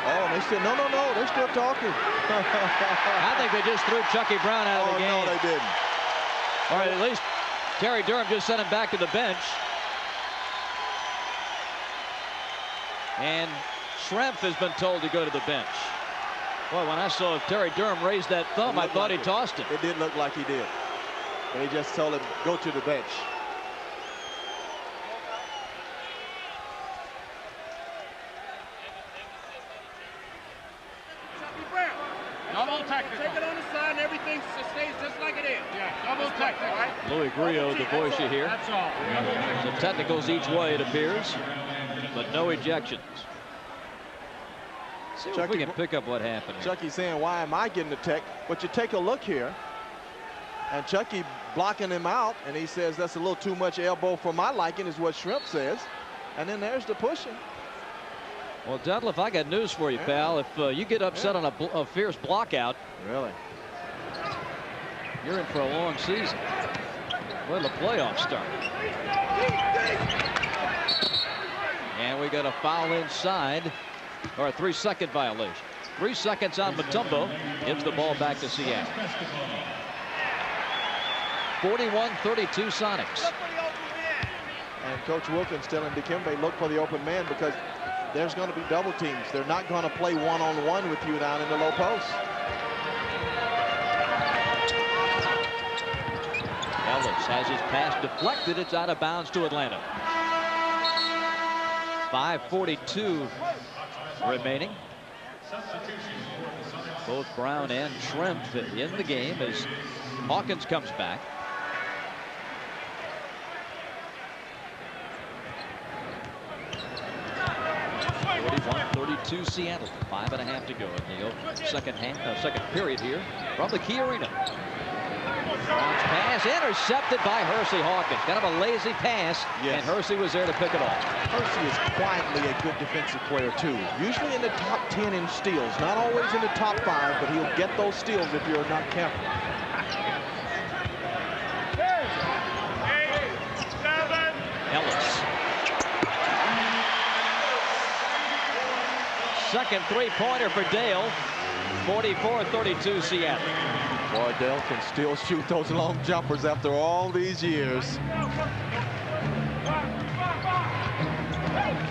Speaker 3: Oh, they still, no, they're still talking.
Speaker 2: I think they just threw Chucky Brown out of the game.
Speaker 3: No, they didn't.
Speaker 2: All right, at least Terry Durham just sent him back to the bench. And Shrimp has been told to go to the bench. Well, when I saw Terry Durham raise that thumb, I thought he tossed it.
Speaker 3: It did look like he did. They just told him, go to the bench.
Speaker 5: Double technical. Take it on the side and everything stays just like it is. Yeah, double technical, right?
Speaker 2: Louis Grillo, the voice you hear.
Speaker 5: That's all.
Speaker 2: Some technicals each way, it appears, but no ejections. See if we can pick up what happened here.
Speaker 3: Chucky's saying, why am I getting the tech? But you take a look here, and Chucky blocking him out, and he says that's a little too much elbow for my liking, is what Shrimp says. And then there's the pushing.
Speaker 2: Well, Detlef, I got news for you, pal. If you get upset on a fierce block out,
Speaker 3: really,
Speaker 2: you're in for a long season. Well, the playoffs start. And we got a foul inside, or a 3-second violation. 3 seconds on Mutombo. Gives the ball back to Seattle. 41-32 Sonics.
Speaker 3: And Coach Wilkins telling Dikembe, look for the open man, because there's going to be double teams. They're not going to play one-on-one with you down in the low post.
Speaker 2: Ellis has his pass deflected. It's out of bounds to Atlanta. 5:42 remaining. Both Brown and Shrimp in the game as Hawkins comes back. To Seattle. 5.5 to go in the second period here from the Key Arena. Brown's pass intercepted by Hersey Hawkins. Kind of a lazy pass, and Hersey was there to pick it off.
Speaker 3: Hersey is quietly a good defensive player too. Usually in the top 10 in steals. Not always in the top 5, but he'll get those steals if you're not careful.
Speaker 2: Ellis. Second three-pointer for Dale. 44-32 Seattle.
Speaker 3: Boy, Dale can still shoot those long jumpers after all these years.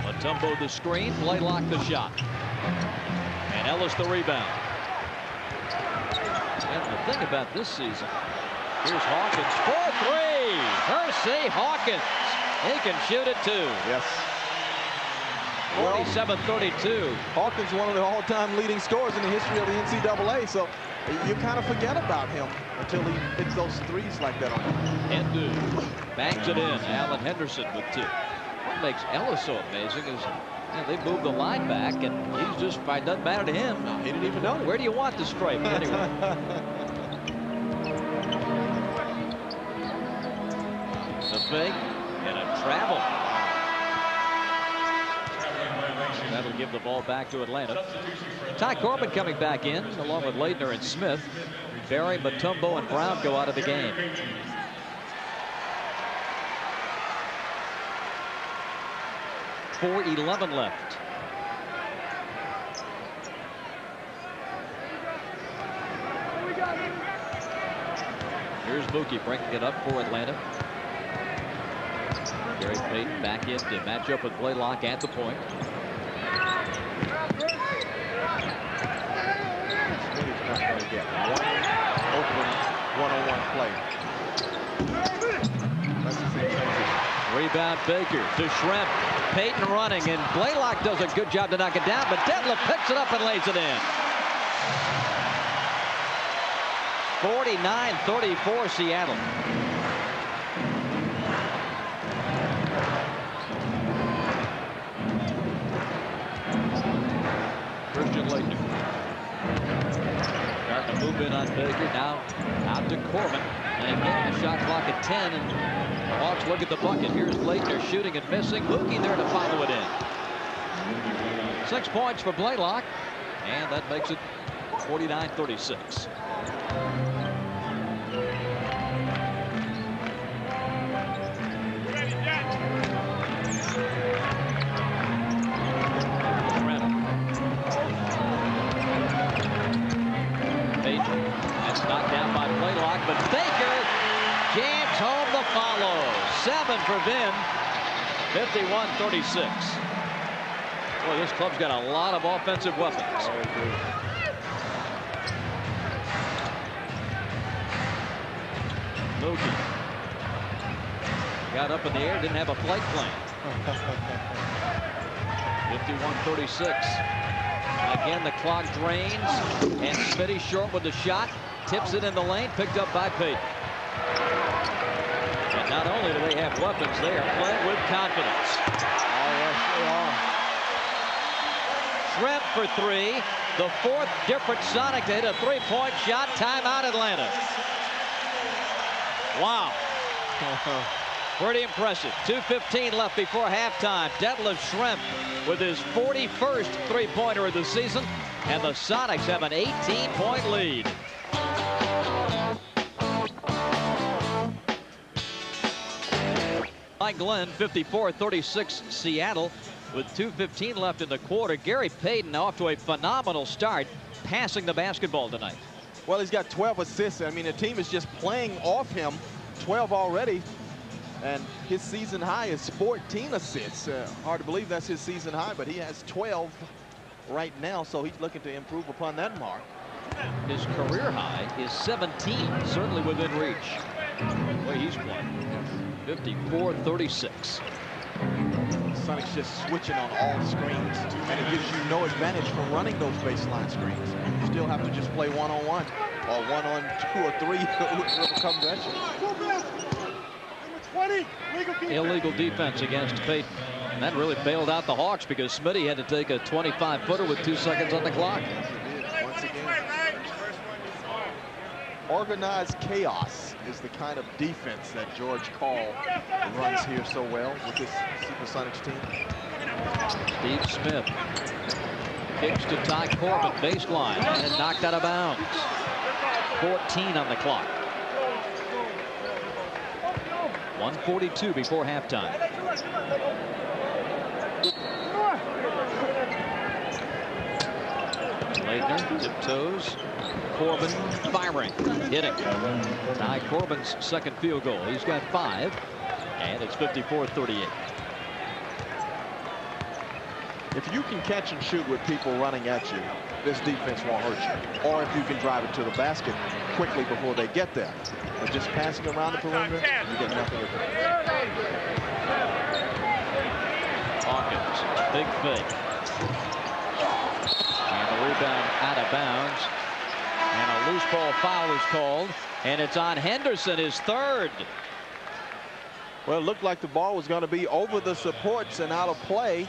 Speaker 2: Mutombo the screen, Blaylock the shot. And Ellis the rebound. And the thing about this season, here's Hawkins for 3. Hersey Hawkins. He can shoot it too.
Speaker 3: Yes.
Speaker 2: 47-32.
Speaker 3: Hawkins, one of the all-time leading scorers in the history of the NCAA, so you kind of forget about him until he hits those threes like that on him.
Speaker 2: Hendu bangs it in. Alan Henderson with 2. What makes Ellis so amazing is they moved the line back, and he's just, it doesn't matter to him.
Speaker 3: No, he didn't even know.
Speaker 2: Where do you want the stripe anyway? The fake and a travel. That'll give the ball back to Atlanta. Ty Corbin coming back in, along with Leitner and Smith. Barry, Mutombo, and Brown go out of the game. .4:11 left. Here's Mookie breaking it up for Atlanta. Gary Payton back in to match up with Blaylock at the point. rebound, Baker to Schrempf. Payton running, and Blaylock does a good job to knock it down, but Detlef picks it up and lays it in. 49-34 Seattle. Christian Laettner. Starting to move in on Baker. Now out to Corbin. And again, the shot clock at 10. And the Hawks look at the bucket. Here's Laettner shooting and missing. Mookie there to follow it in. 6 points for Blaylock. And that makes it 49-36. That's knocked down by Blaylock, but Baker jams home the follow. 7 for Vin. 51-36. Boy, this club's got a lot of offensive weapons. Mookie got up in the air, didn't have a flight plan. 51-36. Again, the clock drains, and Smitty short with the shot, tips it in the lane, picked up by Payton. And not only do they have weapons, they are playing with confidence. Oh, yes, they are. Schrempf for 3, the 4th different Sonic to hit a 3-point shot. Timeout, Atlanta. Wow. Pretty impressive. 2:15 left before halftime. Detlef Schrempf with his 41st three-pointer of the season, and the Sonics have an 18-point lead. Mike Glenn, 54-36 Seattle with 2:15 left in the quarter. Gary Payton off to a phenomenal start, passing the basketball tonight.
Speaker 3: Well, he's got 12 assists. I mean, the team is just playing off him. 12 already. And his season high is 14 assists. Hard to believe that's his season high, but he has 12 right now, so he's looking to improve upon that mark.
Speaker 2: His career high is 17, certainly within reach. The way he's playing. 54-36.
Speaker 3: Sonics just switching on all screens, and it gives you no advantage from running those baseline screens. You still have to just play one-on-one, or one-on-2 or 3, whoever comes at you.
Speaker 2: Illegal defense against Payton. And that really bailed out the Hawks because Smitty had to take a 25-footer with 2 seconds on the clock.
Speaker 3: Once again, organized chaos is the kind of defense that George Karl runs here so well with this Supersonics team.
Speaker 2: Steve Smith kicks to Ty Corbin, baseline, and knocked out of bounds. 14 on the clock. 1:42 before halftime. Laettner tiptoes. Corbin firing, hitting. Ty Corbin's second field goal. He's got 5, and it's 54-38.
Speaker 3: If you can catch and shoot with people running at you, this defense won't hurt you. Or if you can drive it to the basket quickly before they get there. But just passing around the perimeter, you get nothing of it.
Speaker 2: Hawkins, big fake. And the rebound out of bounds. And a loose ball foul is called. And it's on Henderson, his 3rd.
Speaker 3: Well, it looked like the ball was going to be over the supports and out of play.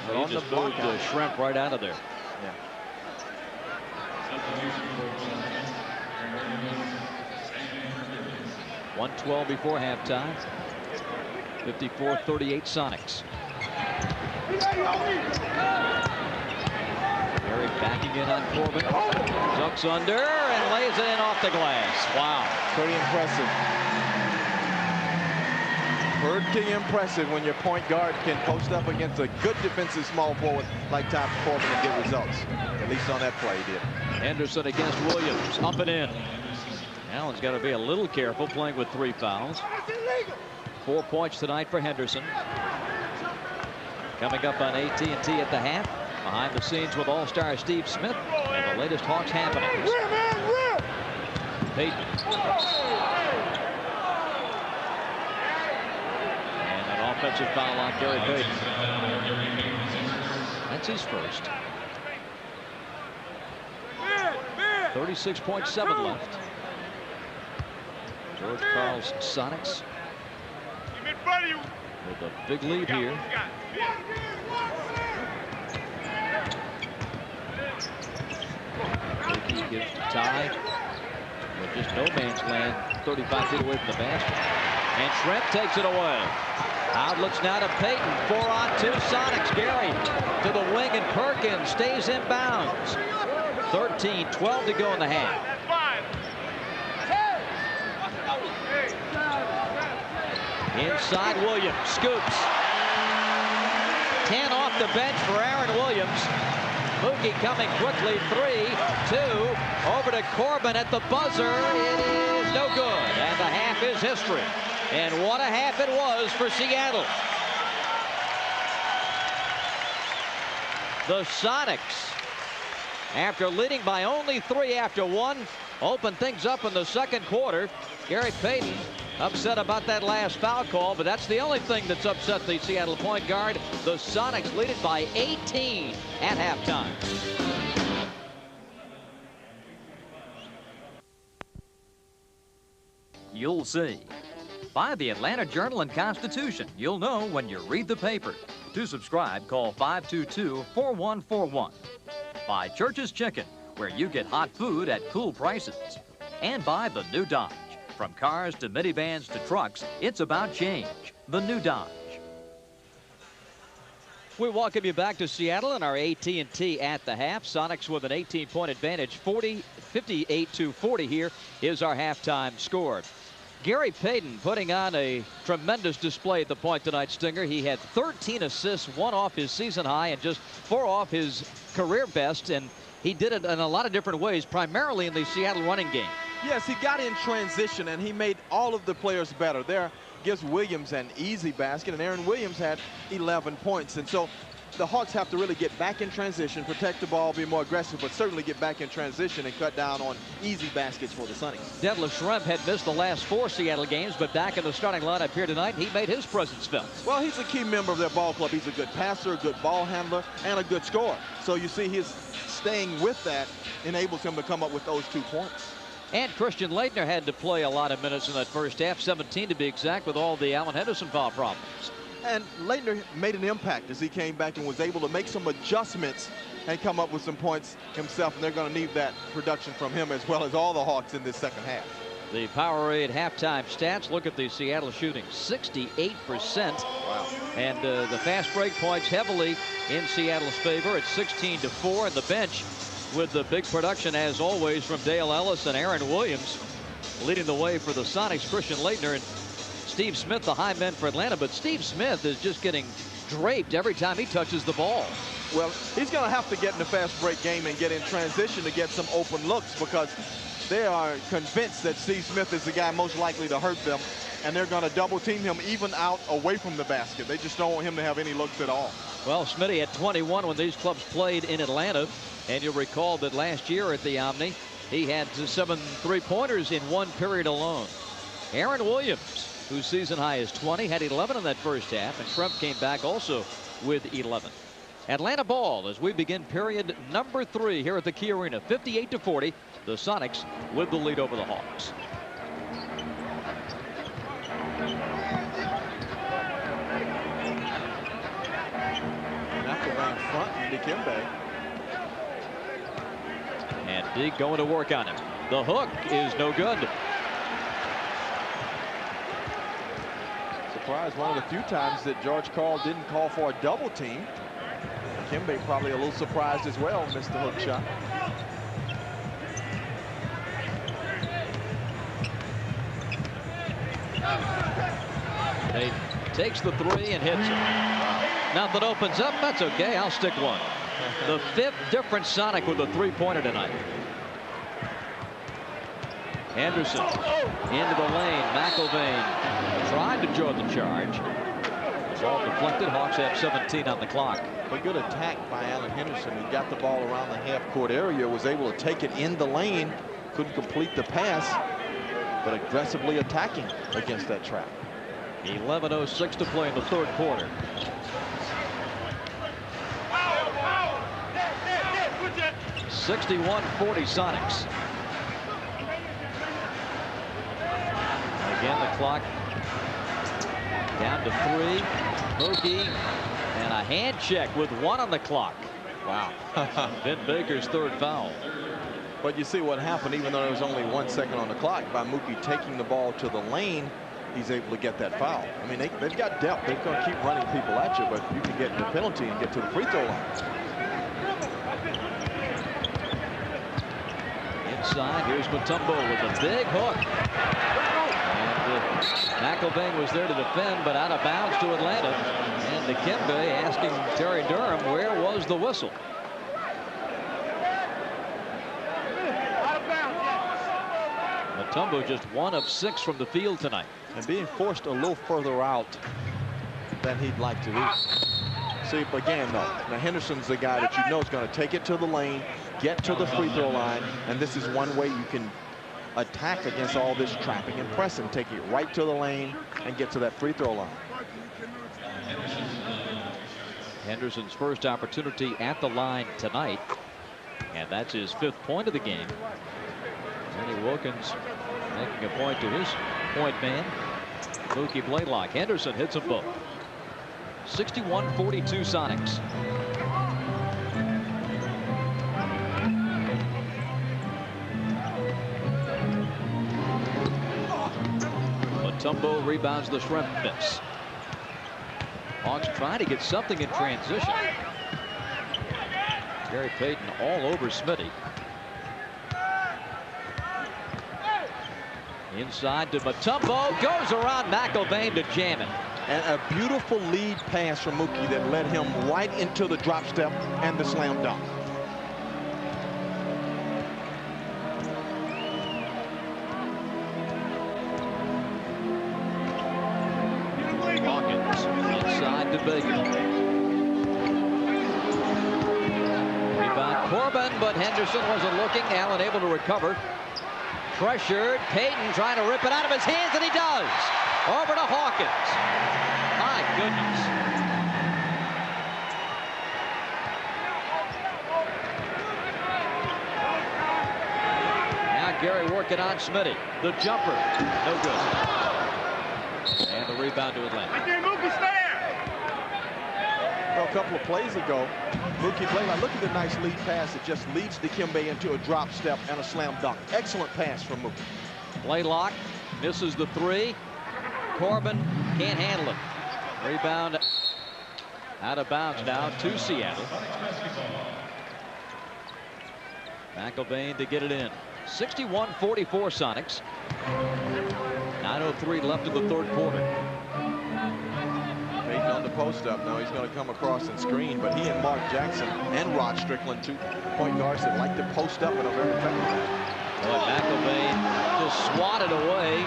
Speaker 3: But
Speaker 2: He
Speaker 3: on
Speaker 2: just
Speaker 3: the block
Speaker 2: moved Schrempf right out of there.
Speaker 3: Yeah.
Speaker 2: 1:12 before halftime. 54-38 Sonics. Gary backing in on Corbin. Ducks under and lays it in off the glass. Wow.
Speaker 3: Pretty impressive. Pretty impressive when your point guard can post up against a good defensive small forward like Ty Corbin and get results. At least on that play he did.
Speaker 2: Henderson against Williams. Up and in. Allen's got to be a little careful playing with 3 fouls. 4 points tonight for Henderson. Coming up on AT&T at the half. Behind the scenes with All-Star Steve Smith and the latest Hawks happenings. Payton. offensive foul on Gary Payton. That's his first. 36.7 left. George Karl's Sonics with a big lead here. He gives to Ty, but just no man's land, 35 feet away from the basket. And Trent takes it away. Outlooks now to Payton. 4-on-2 Sonics. Gary to the wing, and Perkins stays in bounds. 13-12 to go in the half. Inside Williams. Scoops. 10 off the bench for Aaron Williams. Mookie coming quickly. 3-2. Over to Corbin at the buzzer. It is no good. And the half is history. And what a half it was for Seattle. The Sonics, after leading by only 3 after 1, open things up in the second quarter. Gary Payton upset about that last foul call, but that's the only thing that's upset the Seattle point guard. The Sonics lead it by 18 at halftime.
Speaker 6: You'll see. Buy the Atlanta Journal and Constitution. You'll know when you read the paper. To subscribe, call 522-4141. Buy Church's Chicken, where you get hot food at cool prices. And buy the new Dodge. From cars to minivans to trucks, it's about change. The new Dodge.
Speaker 2: We welcome you back to Seattle in our AT&T at the half. Sonics with an 18-point advantage, 58-40 here is our halftime score. Gary Payton putting on a tremendous display at the point tonight, Stinger. He had 13 assists, 1 off his season high and just 4 off his career best, and he did it in a lot of different ways, primarily in the Seattle running game.
Speaker 3: Yes, he got in transition, and he made all of the players better. There gives Williams an easy basket, and Aaron Williams had 11 points. And so the Hawks have to really get back in transition, protect the ball, be more aggressive, but certainly get back in transition and cut down on easy baskets for the Sonnies.
Speaker 2: Detlef Schrempf had missed the last 4 Seattle games, but back in the starting lineup here tonight, he made his presence felt.
Speaker 3: Well, he's a key member of their ball club. He's a good passer, a good ball handler, and a good scorer. So you see his staying with that enables him to come up with those 2 points.
Speaker 2: And Christian Laettner had to play a lot of minutes in that first half, 17 to be exact, with all the Alan Henderson foul problems.
Speaker 3: And Laettner made an impact as he came back and was able to make some adjustments and come up with some points himself. And they're going to need that production from him as well as all the Hawks in this second half.
Speaker 2: The Powerade halftime stats. Look at the Seattle shooting, 68%.
Speaker 3: Wow.
Speaker 2: And the fast break points heavily in Seattle's favor at 16-4. And the bench with the big production, as always, from Dale Ellis and Aaron Williams, leading the way for the Sonics. Christian Laettner and Steve Smith, the high men for Atlanta. But Steve Smith is just getting draped every time he touches the ball.
Speaker 3: Well, he's going to have to get in the fast break game and get in transition to get some open looks, because they are convinced that Steve Smith is the guy most likely to hurt them, and they're going to double team him even out away from the basket. They just don't want him to have any looks at all.
Speaker 2: Well, Smitty had 21 when these clubs played in Atlanta, and you'll recall that last year at the Omni, he had 7 3-pointers in 1 period alone. Aaron Williams, whose season high is 20, had 11 in that first half, and Schrempf came back also with 11. Atlanta ball as we begin period number 3 here at the Key Arena. 58-40. The Sonics with the lead over the Hawks.
Speaker 3: After ran front, Dikembe.
Speaker 2: And Deke going to work on him. The hook is no good.
Speaker 3: Surprised one of the few times that George Karl didn't call for a double team. Dikembe probably a little surprised as well, missed the hook shot.
Speaker 2: He takes the 3 and hits it. Nothing opens up. That's okay. I'll stick one. The 5th different Sonic with a 3-pointer tonight. Anderson into the lane. McIlvain tried to join the charge. Ball deflected. Hawks have 17 on the clock.
Speaker 3: A good attack by Alan Henderson, who got the ball around the half-court area, was able to take it in the lane, couldn't complete the pass, but aggressively attacking against that trap.
Speaker 2: 11:06 to play in the third quarter. 61-40 Sonics. Again, the clock down to 3. Mookie, and a hand check with 1 on the clock.
Speaker 3: Wow.
Speaker 2: Vin Baker's third foul.
Speaker 3: But you see what happened, even though there was only 1 second on the clock, by Mookie taking the ball to the lane, he's able to get that foul. I mean, they've got depth. They're going to keep running people at you, but you can get the penalty and get to the free throw line.
Speaker 2: Inside, here's Mutombo with a big hook. And McElvain was there to defend, but out of bounds to Atlanta. And Dikembe asking Terry Durham, where was the whistle? Mutombo just 1 of 6 from the field tonight.
Speaker 3: And being forced a little further out than he'd like to do. See, again, though, now Henderson's the guy that you know is going to take it to the lane, get to the free throw line, and this is one way you can attack against all this trapping and pressing. Take it right to the lane and get to that free throw line.
Speaker 2: Henderson's first opportunity at the line tonight, and that's his 5th point of the game. Lenny Wilkins making a point to his point man, Mookie Blaylock. Henderson hits them both. 61-42 Sonics. Mutombo rebounds the shrimp miss. Hawks trying to get something in transition. Gary Payton all over Smitty. Inside to Mutombo, goes around McElvain to jam it.
Speaker 3: And a beautiful lead pass from Mookie that led him right into the drop step and the slam dunk.
Speaker 2: Hawkins inside to Baker. Rebound Corbin, but Henderson wasn't looking. Allen able to recover. Pressured, Payton trying to rip it out of his hands, and he does. Over to Hawkins. My goodness. Now Gary working on Smitty. The jumper, no good. And the rebound to Atlanta.
Speaker 3: Well, a couple of plays ago, Mookie Blaylock, look at the nice lead pass. It just leads Dikembe into a drop step and a slam dunk. Excellent pass from Mookie.
Speaker 2: Blaylock misses the 3. Corbin can't handle it. Rebound out of bounds now to Seattle. McElvain to get it in. 61-44 Sonics. 9:03 left in the third quarter.
Speaker 3: Payton on the post up. Now he's going to come across and screen, but he and Mark Jackson and Rod Strickland, 2 point guards that like to post up in a very effective way.
Speaker 2: But McElvain just swatted away.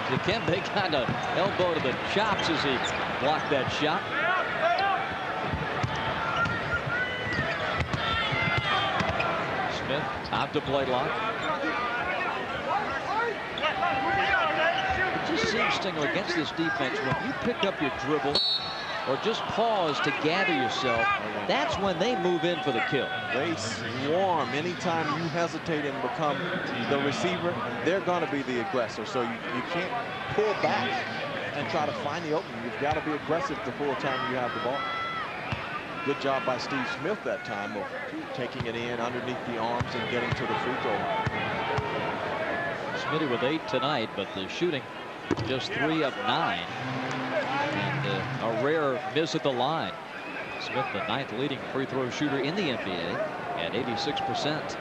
Speaker 2: Dikembe kind of elbow to the chops as he blocked that shot. Smith out to Blaylock. It just seems, Stinger, against this defense, when you pick up your dribble or just pause to gather yourself, that's when they move in for the kill.
Speaker 3: They swarm. Anytime you hesitate and become the receiver, they're going to be the aggressor. So you can't pull back and try to find the opening. You've got to be aggressive the full time you have the ball. Good job by Steve Smith that time of taking it in underneath the arms and getting to the free throw line.
Speaker 2: Smitty with 8 tonight, but the shooting just 3 of 9. And a rare miss at the line. Smith, the 9th leading free throw shooter in the NBA at 86%.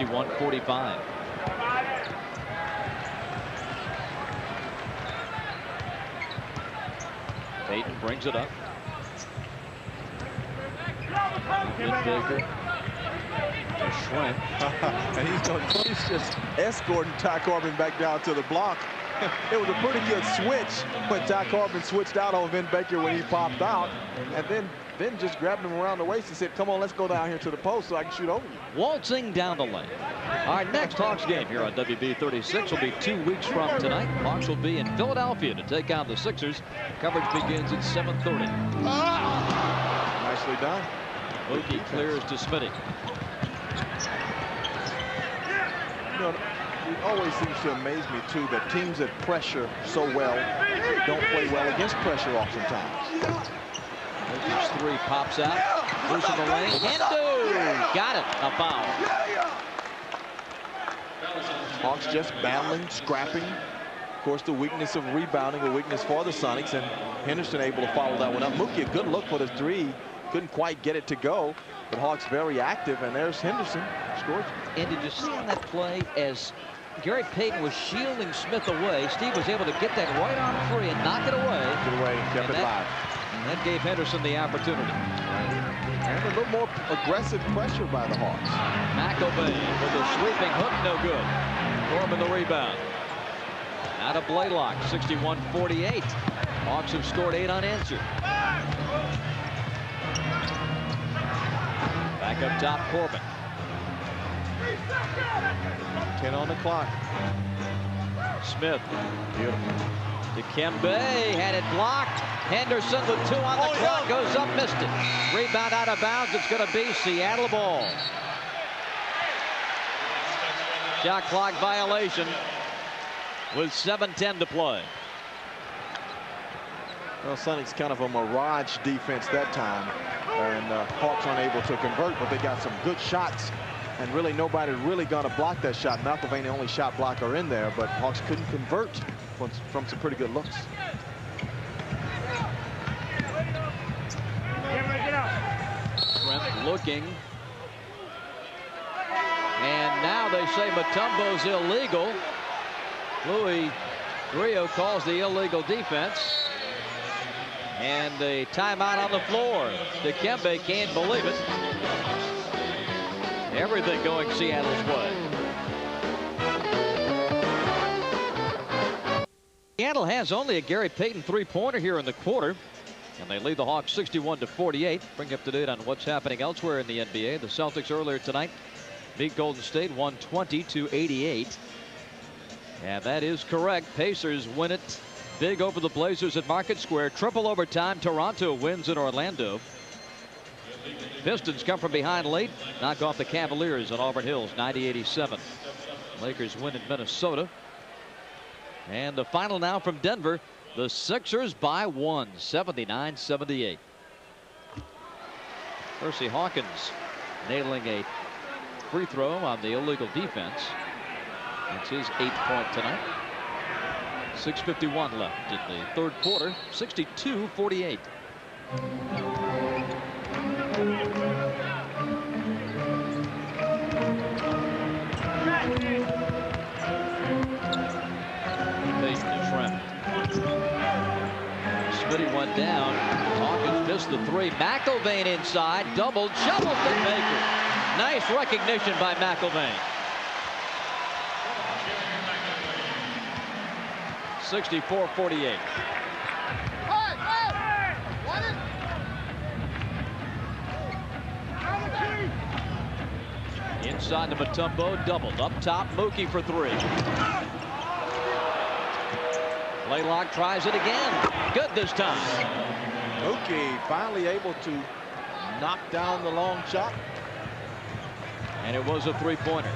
Speaker 2: .45. Payton brings it up. Baker. To Shrimp.
Speaker 3: And he's just escorting Ty Corbin back down to the block. It was a pretty good switch when Ty Corbin switched out on Vin Baker when he popped out. And then Vin just grabbed him around the waist and said, come on, let's go down here to the post so I can shoot over you.
Speaker 2: Waltzing down the lane. Our next Hawks game here on WB 36 will be 2 weeks from tonight. Hawks will be in Philadelphia to take on the Sixers. Coverage begins at 7:30.
Speaker 3: Nicely done.
Speaker 2: Mookie clears to Smitty.
Speaker 3: You know, it always seems to amaze me, too, that teams that pressure so well don't play well against pressure oftentimes.
Speaker 2: Mookie's three pops out. Loose in the lane. Hendo! Got it. A foul.
Speaker 3: Hawks just battling, scrapping. Of course, the weakness of rebounding, a weakness for the Sonics, and Henderson able to follow that one up. Mookie, a good look for the three. Couldn't quite get it to go, but Hawks very active, and there's Henderson. Scores.
Speaker 2: And did you see on that play as Gary Payton was shielding Smith away, Steve was able to get that right arm free and knock it away.
Speaker 3: Get away, kept it live.
Speaker 2: And that gave Henderson the opportunity.
Speaker 3: And a little more aggressive pressure by the Hawks.
Speaker 2: McElvain with a sweeping hook, no good. Corbin the rebound. Out of Blaylock, 61-48. Hawks have scored 8 unanswered. Back up top, Corbin.
Speaker 3: 10 on the clock.
Speaker 2: Smith.
Speaker 3: Beautiful.
Speaker 2: Dikembe had it blocked. Henderson with 2 on the clock. Goes up, missed it. Rebound out of bounds. It's going to be Seattle ball. Shot clock violation with 7:10 to play.
Speaker 3: Well, Sonics kind of a mirage defense that time, and Hawks unable to convert, but they got some good shots, and really nobody really going to block that shot. McElvain, the only shot blocker in there, but Hawks couldn't convert from some pretty good looks.
Speaker 2: Trent looking. And now they say Mutombo's illegal. Louis Grillo calls the illegal defense. And a timeout on the floor. Dikembe can't believe it. Everything going Seattle's way. Seattle has only a Gary Payton three-pointer here in the quarter. And they lead the Hawks 61-48. Bring you up to date on what's happening elsewhere in the NBA. The Celtics earlier tonight beat Golden State 120-88. And that is correct. Pacers win it big over the Blazers at Market Square. Triple overtime. Toronto wins in Orlando. Pistons come from behind late. Knock off the Cavaliers at Auburn Hills 90-87. Lakers win in Minnesota. And the final now from Denver. The Sixers by 1, 79-78. Percy Hawkins nailing a free throw on the illegal defense. That's his 8th point tonight. 6:51 left in the third quarter. 62-48. Payton to Trent. Smitty went down. Hawkins missed the three. McElvain inside. Doubled. Shovels to Baker. Nice recognition by McElvain. 64-48. Inside to Mutombo. Doubled. Up top. Mookie for 3. Blaylock tries it again. Good this time.
Speaker 3: Mookie finally able to knock down the long shot.
Speaker 2: And it was a three-pointer.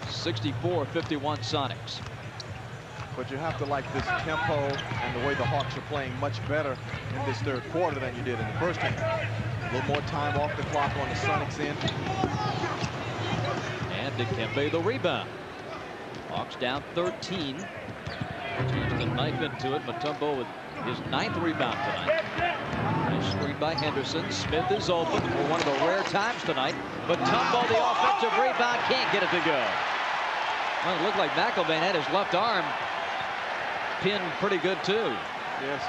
Speaker 2: 64-51 Sonics.
Speaker 3: But you have to like this tempo and the way the Hawks are playing much better in this third quarter than you did in the first game. A little more time off the clock on the Sonics end.
Speaker 2: And Dikembe the rebound. Hawks down 13. Teams the knife into it. Mutombo with his 9th rebound tonight. Nice screen by Henderson. Smith is open for one of the rare times tonight. Mutombo, the offensive rebound, can't get it to go. Well, it looked like McElvain had his left arm pinned pretty good too.
Speaker 3: Yeah,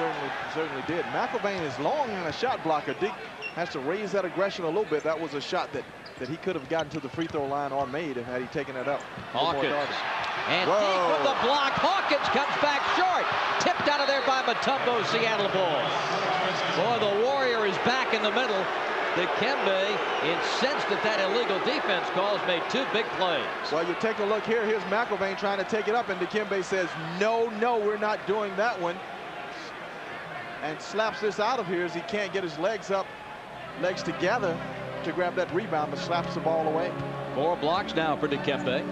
Speaker 3: certainly did. McElvain is long and a shot blocker. Deke has to raise that aggression a little bit. That was a shot that he could have gotten to the free throw line or made had he taken it up.
Speaker 2: Hawkins And deep with the block. Hawkins comes back short. Tipped out of there by Mutombo. Seattle ball. Boy, the Warrior is back in the middle. Dikembe, incensed at that illegal defense call, has made 2 big plays.
Speaker 3: Well, you take a look here. Here's McIlvain trying to take it up, and Dikembe says, no, we're not doing that one. And slaps this out of here as he can't get his legs together to grab that rebound, but slaps the ball away.
Speaker 2: 4 blocks now for Dikembe.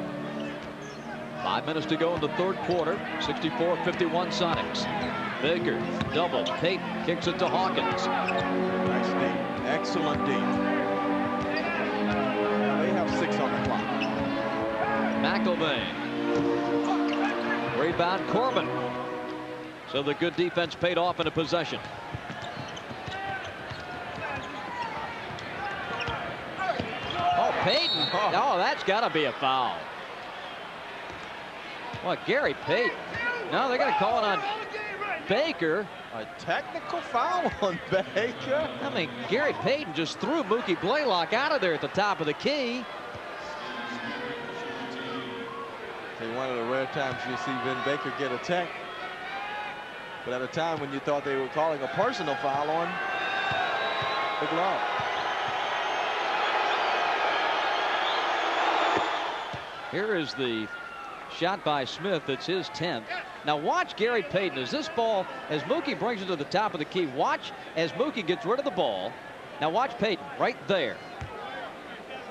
Speaker 2: 5 minutes to go in the third quarter. 64-51 Sonics. Baker, double. Payton kicks it to Hawkins.
Speaker 3: Nice D. Excellent D. They have 6 on the clock.
Speaker 2: McIlvain. Rebound, Corbin. So the good defense paid off in a possession. Oh, Payton. Oh, that's got to be a foul. Well, Gary Payton. No, they're going to call it on Baker.
Speaker 3: A technical foul on Baker.
Speaker 2: I mean, Gary Payton just threw Mookie Blaylock out of there at the top of the key.
Speaker 3: One of the rare times you see Vin Baker get a tech. But at a time when you thought they were calling a personal foul on Big Love.
Speaker 2: Here is the shot by Smith. It's his 10th. Now watch Gary Payton as this ball, as Mookie brings it to the top of the key. Watch as Mookie gets rid of the ball. Now watch Payton right there.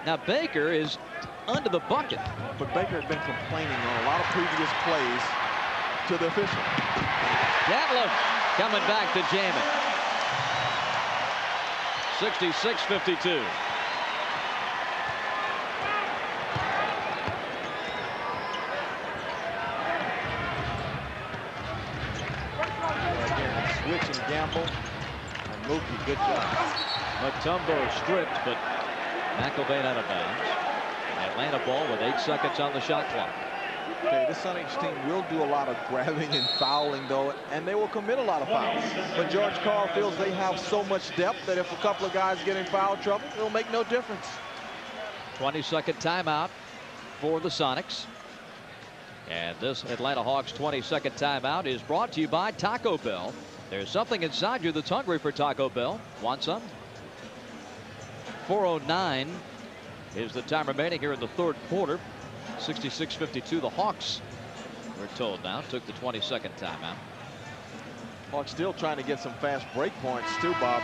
Speaker 2: Now Baker is under the bucket.
Speaker 3: But Baker had been complaining on a lot of previous plays to the official.
Speaker 2: Gatliff coming back to jam it. 66-52.
Speaker 3: Switch and gamble. And Mookie, good job.
Speaker 2: Mutombo stripped, but McIlvain out of bounds. Atlanta ball with 8 seconds on the shot clock.
Speaker 3: Okay, this Sonics team will do a lot of grabbing and fouling, though, and they will commit a lot of fouls. But George Karl feels they have so much depth that if a couple of guys get in foul trouble, it'll make no difference.
Speaker 2: 20-second timeout for the Sonics. And this Atlanta Hawks 20-second timeout is brought to you by Taco Bell. There's something inside you that's hungry for Taco Bell. Want some? 4:09 is the time remaining here in the third quarter. 66-52. The Hawks, we're told now, took the 20-second timeout.
Speaker 3: Hawks still trying to get some fast break points too, Bob.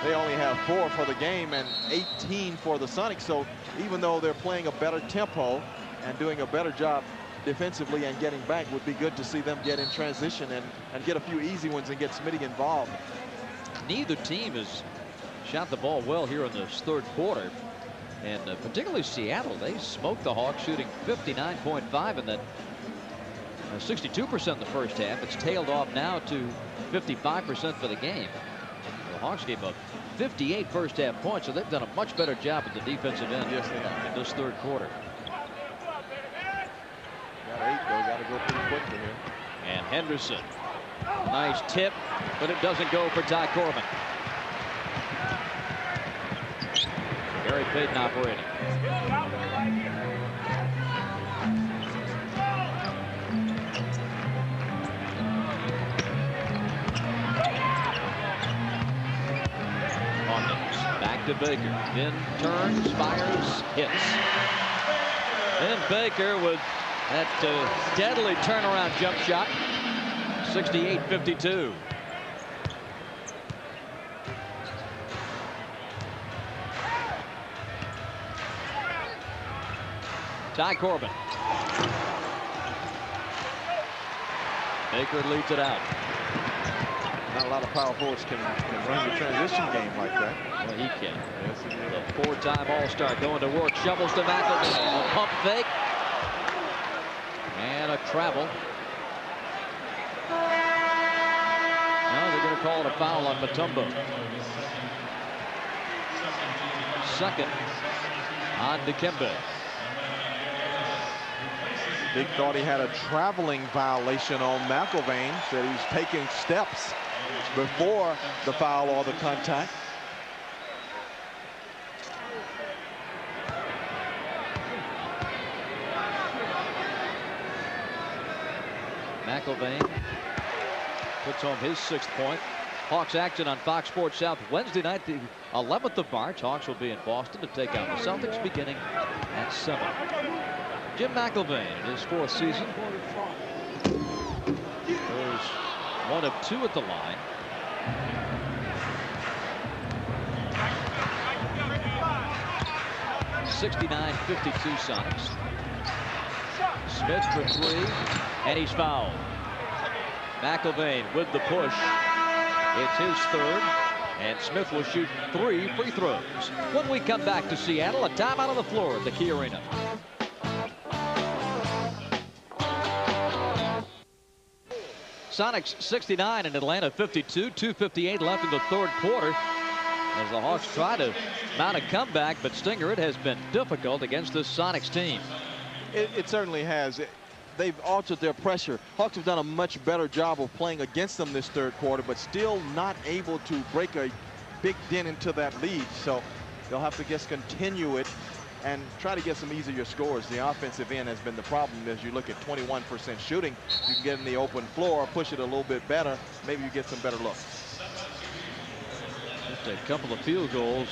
Speaker 3: They only have 4 for the game and 18 for the Sonics. So even though they're playing a better tempo and doing a better job defensively and getting back, would be good to see them get in transition and get a few easy ones and get Smitty involved.
Speaker 2: Neither team has shot the ball well here in this third quarter. And particularly Seattle, they smoked the Hawks, shooting 59.5 and then 62% in the first half. It's tailed off now to 55% for the game. The Hawks gave up 58 first half points, so they've done a much better job at the defensive end in this third quarter.
Speaker 3: Got 8 though, got to go pretty quickly here.
Speaker 2: And Henderson, nice tip, but it doesn't go for Ty Corbin. Gary Payton operating. Hawkins back to Baker. Then turns, fires, hits. Then Baker with that deadly turnaround jump shot. 68-52. Ty Corbin. Baker leads it out.
Speaker 3: Not a lot of power forwards can run the transition game like that.
Speaker 2: Well, he can.
Speaker 3: Yes, he can.
Speaker 2: The 4-time All-Star going to work. Shovels to McIlvain. A pump fake. And a travel. Now they're going to call it a foul on Mutombo. Second on Dikembe.
Speaker 3: Big thought he had a traveling violation on McIlvain. Said he's taking steps before the foul or the contact.
Speaker 2: McIlvaine puts home his 6th point. Hawks action on Fox Sports South Wednesday night, the 11th of March. Hawks will be in Boston to take on the Celtics beginning at 7. Jim McIlvaine in his 4th season. Goes 1 of 2 at the line. .69-52 Sonics. Smith for 3, and he's fouled. McIlvaine with the push. It's his 3rd, and Smith will shoot 3 free throws. When we come back to Seattle, a timeout on the floor at the Key Arena. Sonics 69 and Atlanta 52. 2:58 left in the 3rd quarter. As the Hawks try to mount a comeback, but Stinger, it has been difficult against this Sonics team.
Speaker 3: It certainly has. They've altered their pressure. Hawks have done a much better job of playing against them this 3rd quarter, but still not able to break a big dent into that lead. So they'll have to just continue it and try to get some easier scores. The offensive end has been the problem. As you look at 21% shooting, you can get in the open floor, push it a little bit better. Maybe you get some better looks.
Speaker 2: Just a couple of field goals.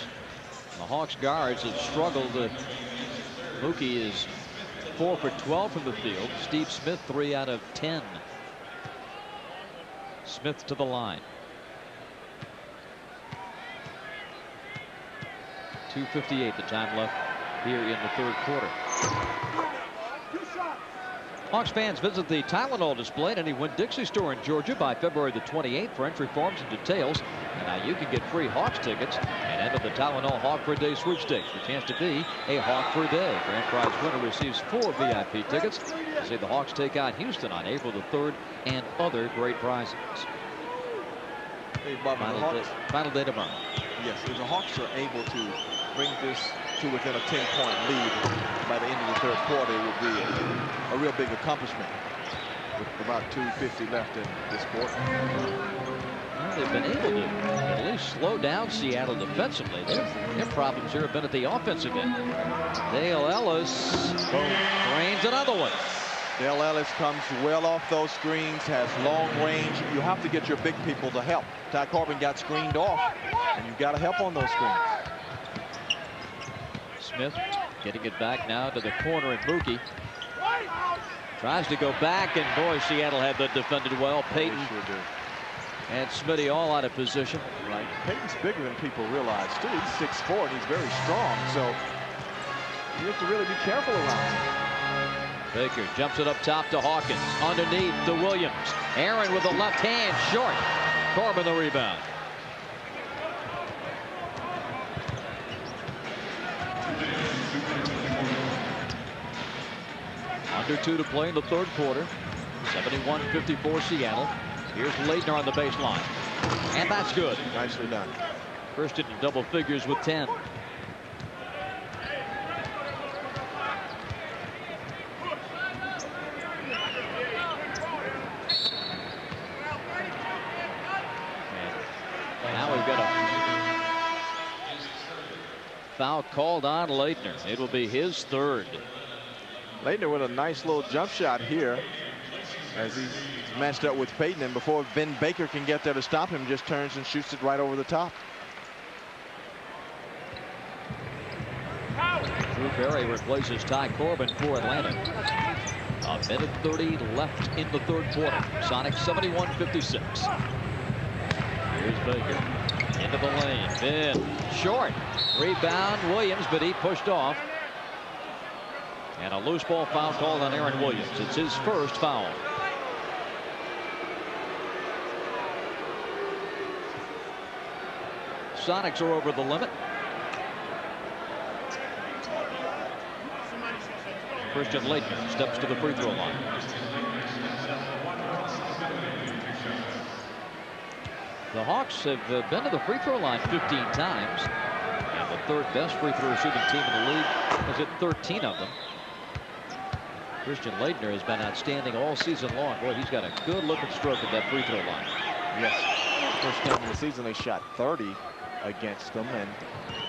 Speaker 2: The Hawks guards have struggled. Mookie is 4 for 12 from the field. Steve Smith 3 out of 10. Smith to the line. 2:58 the time left here in the 3rd quarter. Hawks fans visit the Tylenol display at any Winn-Dixie store in Georgia by February the 28th for entry forms and details. And now you can get free Hawks tickets and enter the Tylenol Hawk for a Day sweepstakes for a chance to be a Hawk for a Day. Grand prize winner receives 4 VIP tickets to see the Hawks take on Houston on April the 3rd and other great prizes.
Speaker 3: Hey, Bob,
Speaker 2: Final day tomorrow.
Speaker 3: Yes, if the Hawks are able to bring this to within a 10-point lead by the end of the 3rd quarter, it would be a real big accomplishment with about 2:50 left in this quarter.
Speaker 2: Well, they've been able to at least slow down Seattle defensively. Their problems here have been at the offensive end. Dale Ellis drains another one.
Speaker 3: Dale Ellis comes well off those screens, has long range. You have to get your big people to help. Ty Corbin got screened off, and you've got to help on those screens.
Speaker 2: Smith getting it back now to the corner, and Mookie tries to go back, and boy, Seattle had that defended well. Payton and Smitty all out of position.
Speaker 3: Right. Payton's bigger than people realize, too. He's 6'4", and he's very strong, so you have to really be careful around him.
Speaker 2: Baker jumps it up top to Hawkins. Underneath to Williams. Aaron with the left hand, short. Corbin the rebound. Under 2 to play in the 3rd quarter. 71-54 Seattle. Here's Leitner on the baseline. And that's good.
Speaker 3: Nicely done.
Speaker 2: Christian in double figures with 10. Now we've got a foul called on Leitner. It will be his 3rd.
Speaker 3: Leitner with a nice little jump shot here as he's matched up with Payton, and before Ben Baker can get there to stop him, just turns and shoots it right over the top.
Speaker 2: Drew Berry replaces Ty Corbin for Atlanta. A minute 30 left in the 3rd quarter. Sonics 71-56. Here's Baker into the lane. Ben short. Rebound Williams, but he pushed off. And a loose ball foul called on Aaron Williams. It's his 1st foul. Sonics are over the limit. Christian Leitner steps to the free throw line. The Hawks have been to the free throw line 15 times. And the 3rd best free throw shooting team in the league has hit 13 of them. Christian Leitner has been outstanding all season long. Boy, he's got a good looking stroke at that free throw line.
Speaker 3: Yes. First time in the season they shot 30 against them, and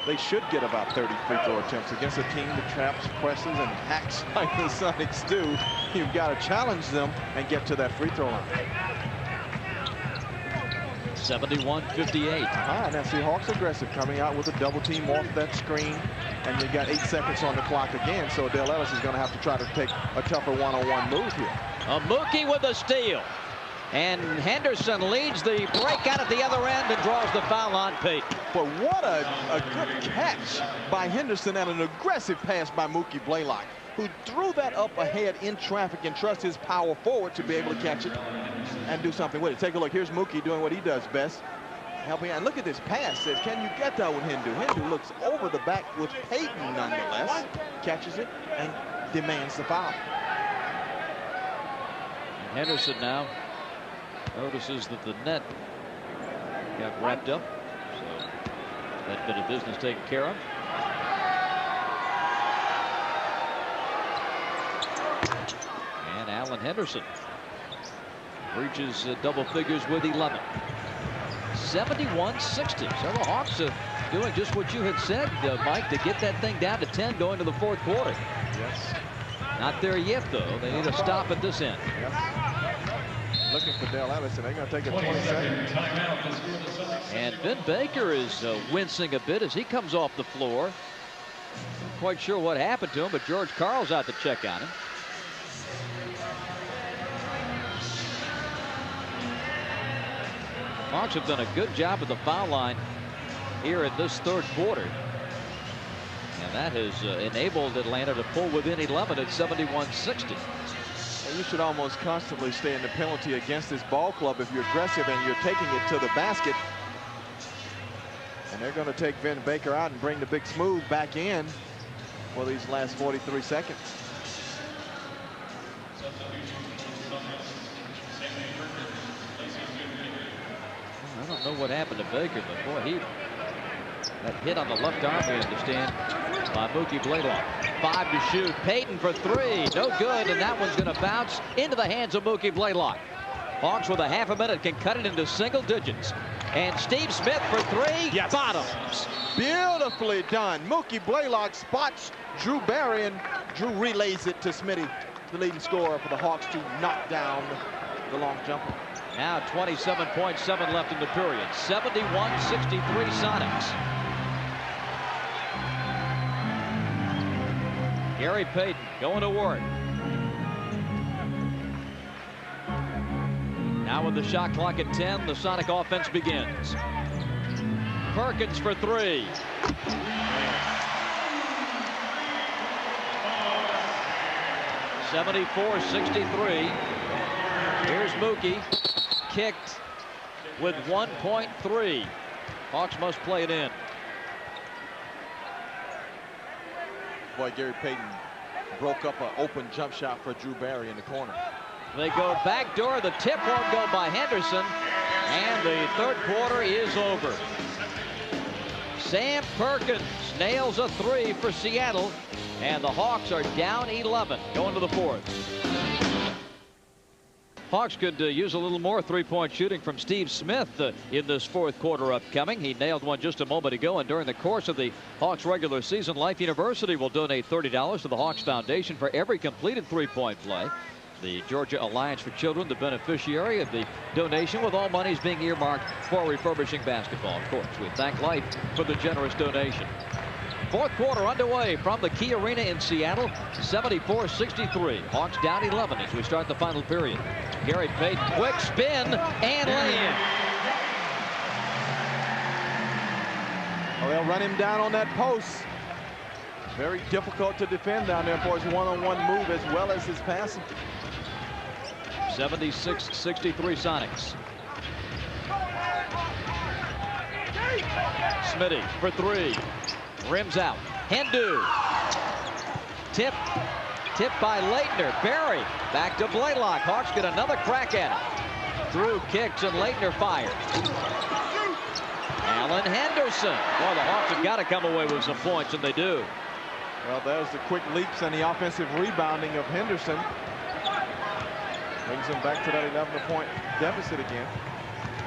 Speaker 3: they should get about 30 free throw attempts against a team that traps, presses, and hacks like the Sonics do. You've got to challenge them and get to that free throw line.
Speaker 2: 71-58.
Speaker 3: Now see Hawks aggressive, coming out with a double team off that screen, and you got 8 seconds on the clock again, so Dale Ellis is going to have to try to take a tougher one-on-one move here.
Speaker 2: Mookie with the steal. And Henderson leads the breakout at the other end and draws the foul on Payton.
Speaker 3: But what a good catch by Henderson and an aggressive pass by Mookie Blaylock, who threw that up ahead in traffic and trusts his power forward to be able to catch it and do something with it. Take a look. Here's Mookie doing what he does best. Helping out. And look at this pass. Says, can you get that with Hindu? Hindu looks over the back with Payton nonetheless. Catches it and demands the foul.
Speaker 2: And Henderson now notices that the net got wrapped up. So that bit of business taken care of. And Alan Henderson reaches double figures with 11. 71-60. So the Hawks are doing just what you had said, Mike, to get that thing down to 10 going to the fourth quarter.
Speaker 3: Yes.
Speaker 2: Not there yet, though. They need a stop at this end.
Speaker 3: Yep. Looking for Dale Ellis, and they're going to take a 20-second.
Speaker 2: And Ben Baker is wincing a bit as he comes off the floor. Not quite sure what happened to him, but George Karl's out to check on him. Hawks have done a good job at the foul line here in this third quarter. And that has enabled Atlanta to pull within 11 at 71-60.
Speaker 3: Well, you should almost constantly stay in the penalty against this ball club if you're aggressive and you're taking it to the basket. And they're going to take Ben Baker out and bring the Big Smooth back in for these last 43 seconds.
Speaker 2: I don't know what happened to Baker, but boy, that hit on the left arm, we understand, by Mookie Blaylock. 5 to shoot. Payton for 3. No good, and that one's going to bounce into the hands of Mookie Blaylock. Hawks with a half a minute can cut it into single digits. And Steve Smith for 3.
Speaker 3: Yes.
Speaker 2: Bottoms.
Speaker 3: Beautifully done. Mookie Blaylock spots Drew Barry, and Drew relays it to Smitty, the leading scorer for the Hawks, to knock down the long jumper.
Speaker 2: Now 27.7 left in the period. 71-63 Sonics. Gary Payton going to work. Now with the shot clock at 10, the Sonic offense begins. Perkins for 3. (74-63). Here's Mookie. Kicked with 1.3. Hawks must play it in.
Speaker 3: Boy, Gary Payton broke up an open jump shot for Drew Barry in the corner.
Speaker 2: They go backdoor. The tip won't go by Henderson. And the third quarter is over. Sam Perkins nails a 3 for Seattle. And the Hawks are down 11 going to the fourth. Hawks could use a little more three-point shooting from Steve Smith in this fourth quarter upcoming. He nailed one just a moment ago, and during the course of the Hawks regular season, Life University will donate $30 to the Hawks Foundation for every completed three-point play. The Georgia Alliance for Children, the beneficiary of the donation, with all monies being earmarked for refurbishing basketball. Of course, we thank Life for the generous donation. Fourth quarter underway from the Key Arena in Seattle. 74-63. Hawks down 11 as we start the final period. Gary Payton, quick spin and lay-in.
Speaker 3: Well, they'll run him down on that post. Very difficult to defend down there for his one-on-one move as well as his passing.
Speaker 2: 76-63 Sonics. Smitty for 3. Rims out. Hindu. Tipped by Leitner. Barry back to Blaylock. Hawks get another crack at it. Through kicks and Leitner fires. Alan Henderson. Boy, the Hawks have got to come away with some points, and they do.
Speaker 3: Well, there's the quick leaps and the offensive rebounding of Henderson. Brings him back to that 11-point deficit again.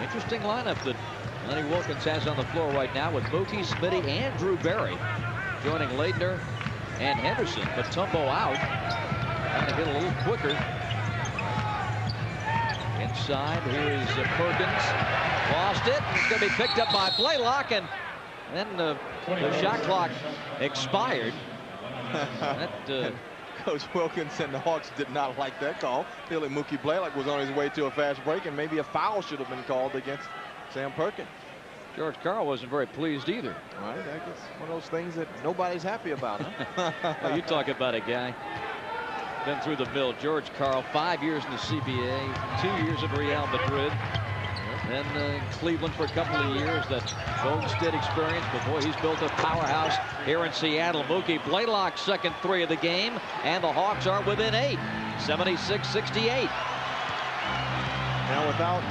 Speaker 2: Interesting lineup that Lenny Wilkens has on the floor right now with Mookie, Smitty, and Drew Barry joining Leitner and Henderson. Mutombo out. Trying to get a little quicker. Inside, here's Perkins. Lost it. It's going to be picked up by Blaylock, and then the shot clock expired.
Speaker 3: Coach Wilkens and the Hawks did not like that call. Feeling Mookie Blaylock was on his way to a fast break, and maybe a foul should have been called against Sam Perkins.
Speaker 2: George Karl wasn't very pleased either.
Speaker 3: Right, I guess one of those things that nobody's happy about, huh?
Speaker 2: Well, you talk about a guy been through the mill. George Karl, 5 years in the CBA, 2 years in Real Madrid, then in Cleveland for a couple of years. That Golden State experience, but boy, he's built a powerhouse here in Seattle. Mookie Blaylock's second three of the game, and the Hawks are within 8, 76-68.
Speaker 3: Now without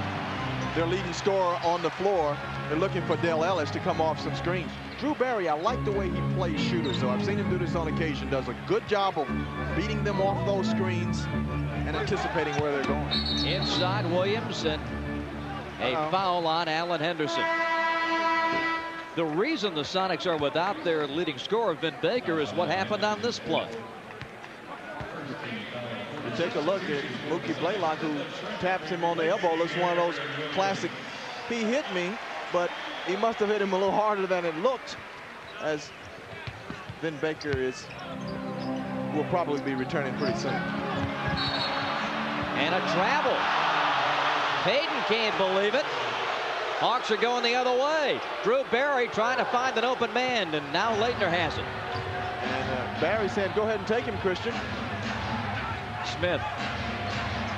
Speaker 3: their leading scorer on the floor, they're looking for Dale Ellis to come off some screens. Drew Barry, I like the way he plays shooters, so I've seen him do this on occasion. Does a good job of beating them off those screens and anticipating where they're going.
Speaker 2: Inside Williams, and a foul on Alan Henderson. The reason the Sonics are without their leading scorer, Vin Baker, is what happened on this play.
Speaker 3: You take a look at Mookie Blaylock, who taps him on the elbow. Looks one of those classic, he hit me, but he must have hit him a little harder than it looked, as Vin Baker will probably be returning pretty soon.
Speaker 2: And a travel. Payton can't believe it. Hawks are going the other way. Drew Barry trying to find an open man, and now Leitner has it.
Speaker 3: And Barry said, go ahead and take him, Christian.
Speaker 2: Smith.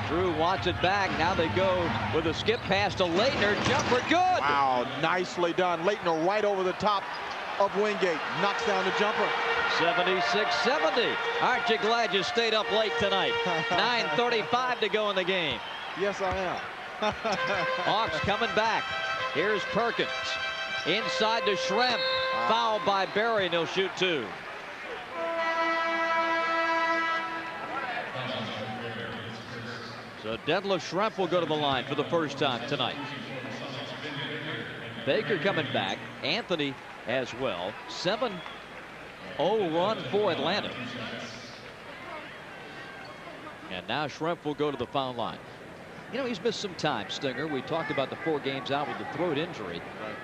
Speaker 2: Drew wants it back. Now they go with a skip pass to Leitner. Jumper good.
Speaker 3: Wow, nicely done. Leitner right over the top of Wingate. Knocks down the jumper.
Speaker 2: 76-70. Aren't you glad you stayed up late tonight? 9:35 to go in the game.
Speaker 3: Yes, I am.
Speaker 2: Hawks coming back. Here's Perkins. Inside to Schrempf. Fouled by Barry, and he'll shoot two. So Detlef Schrempf will go to the line for the first time tonight. Baker coming back. Anthony as well. 7-0 run for Atlanta. And now Schrempf will go to the foul line. You know, he's missed some time, Stinger. We talked about the 4 games out with the throat injury.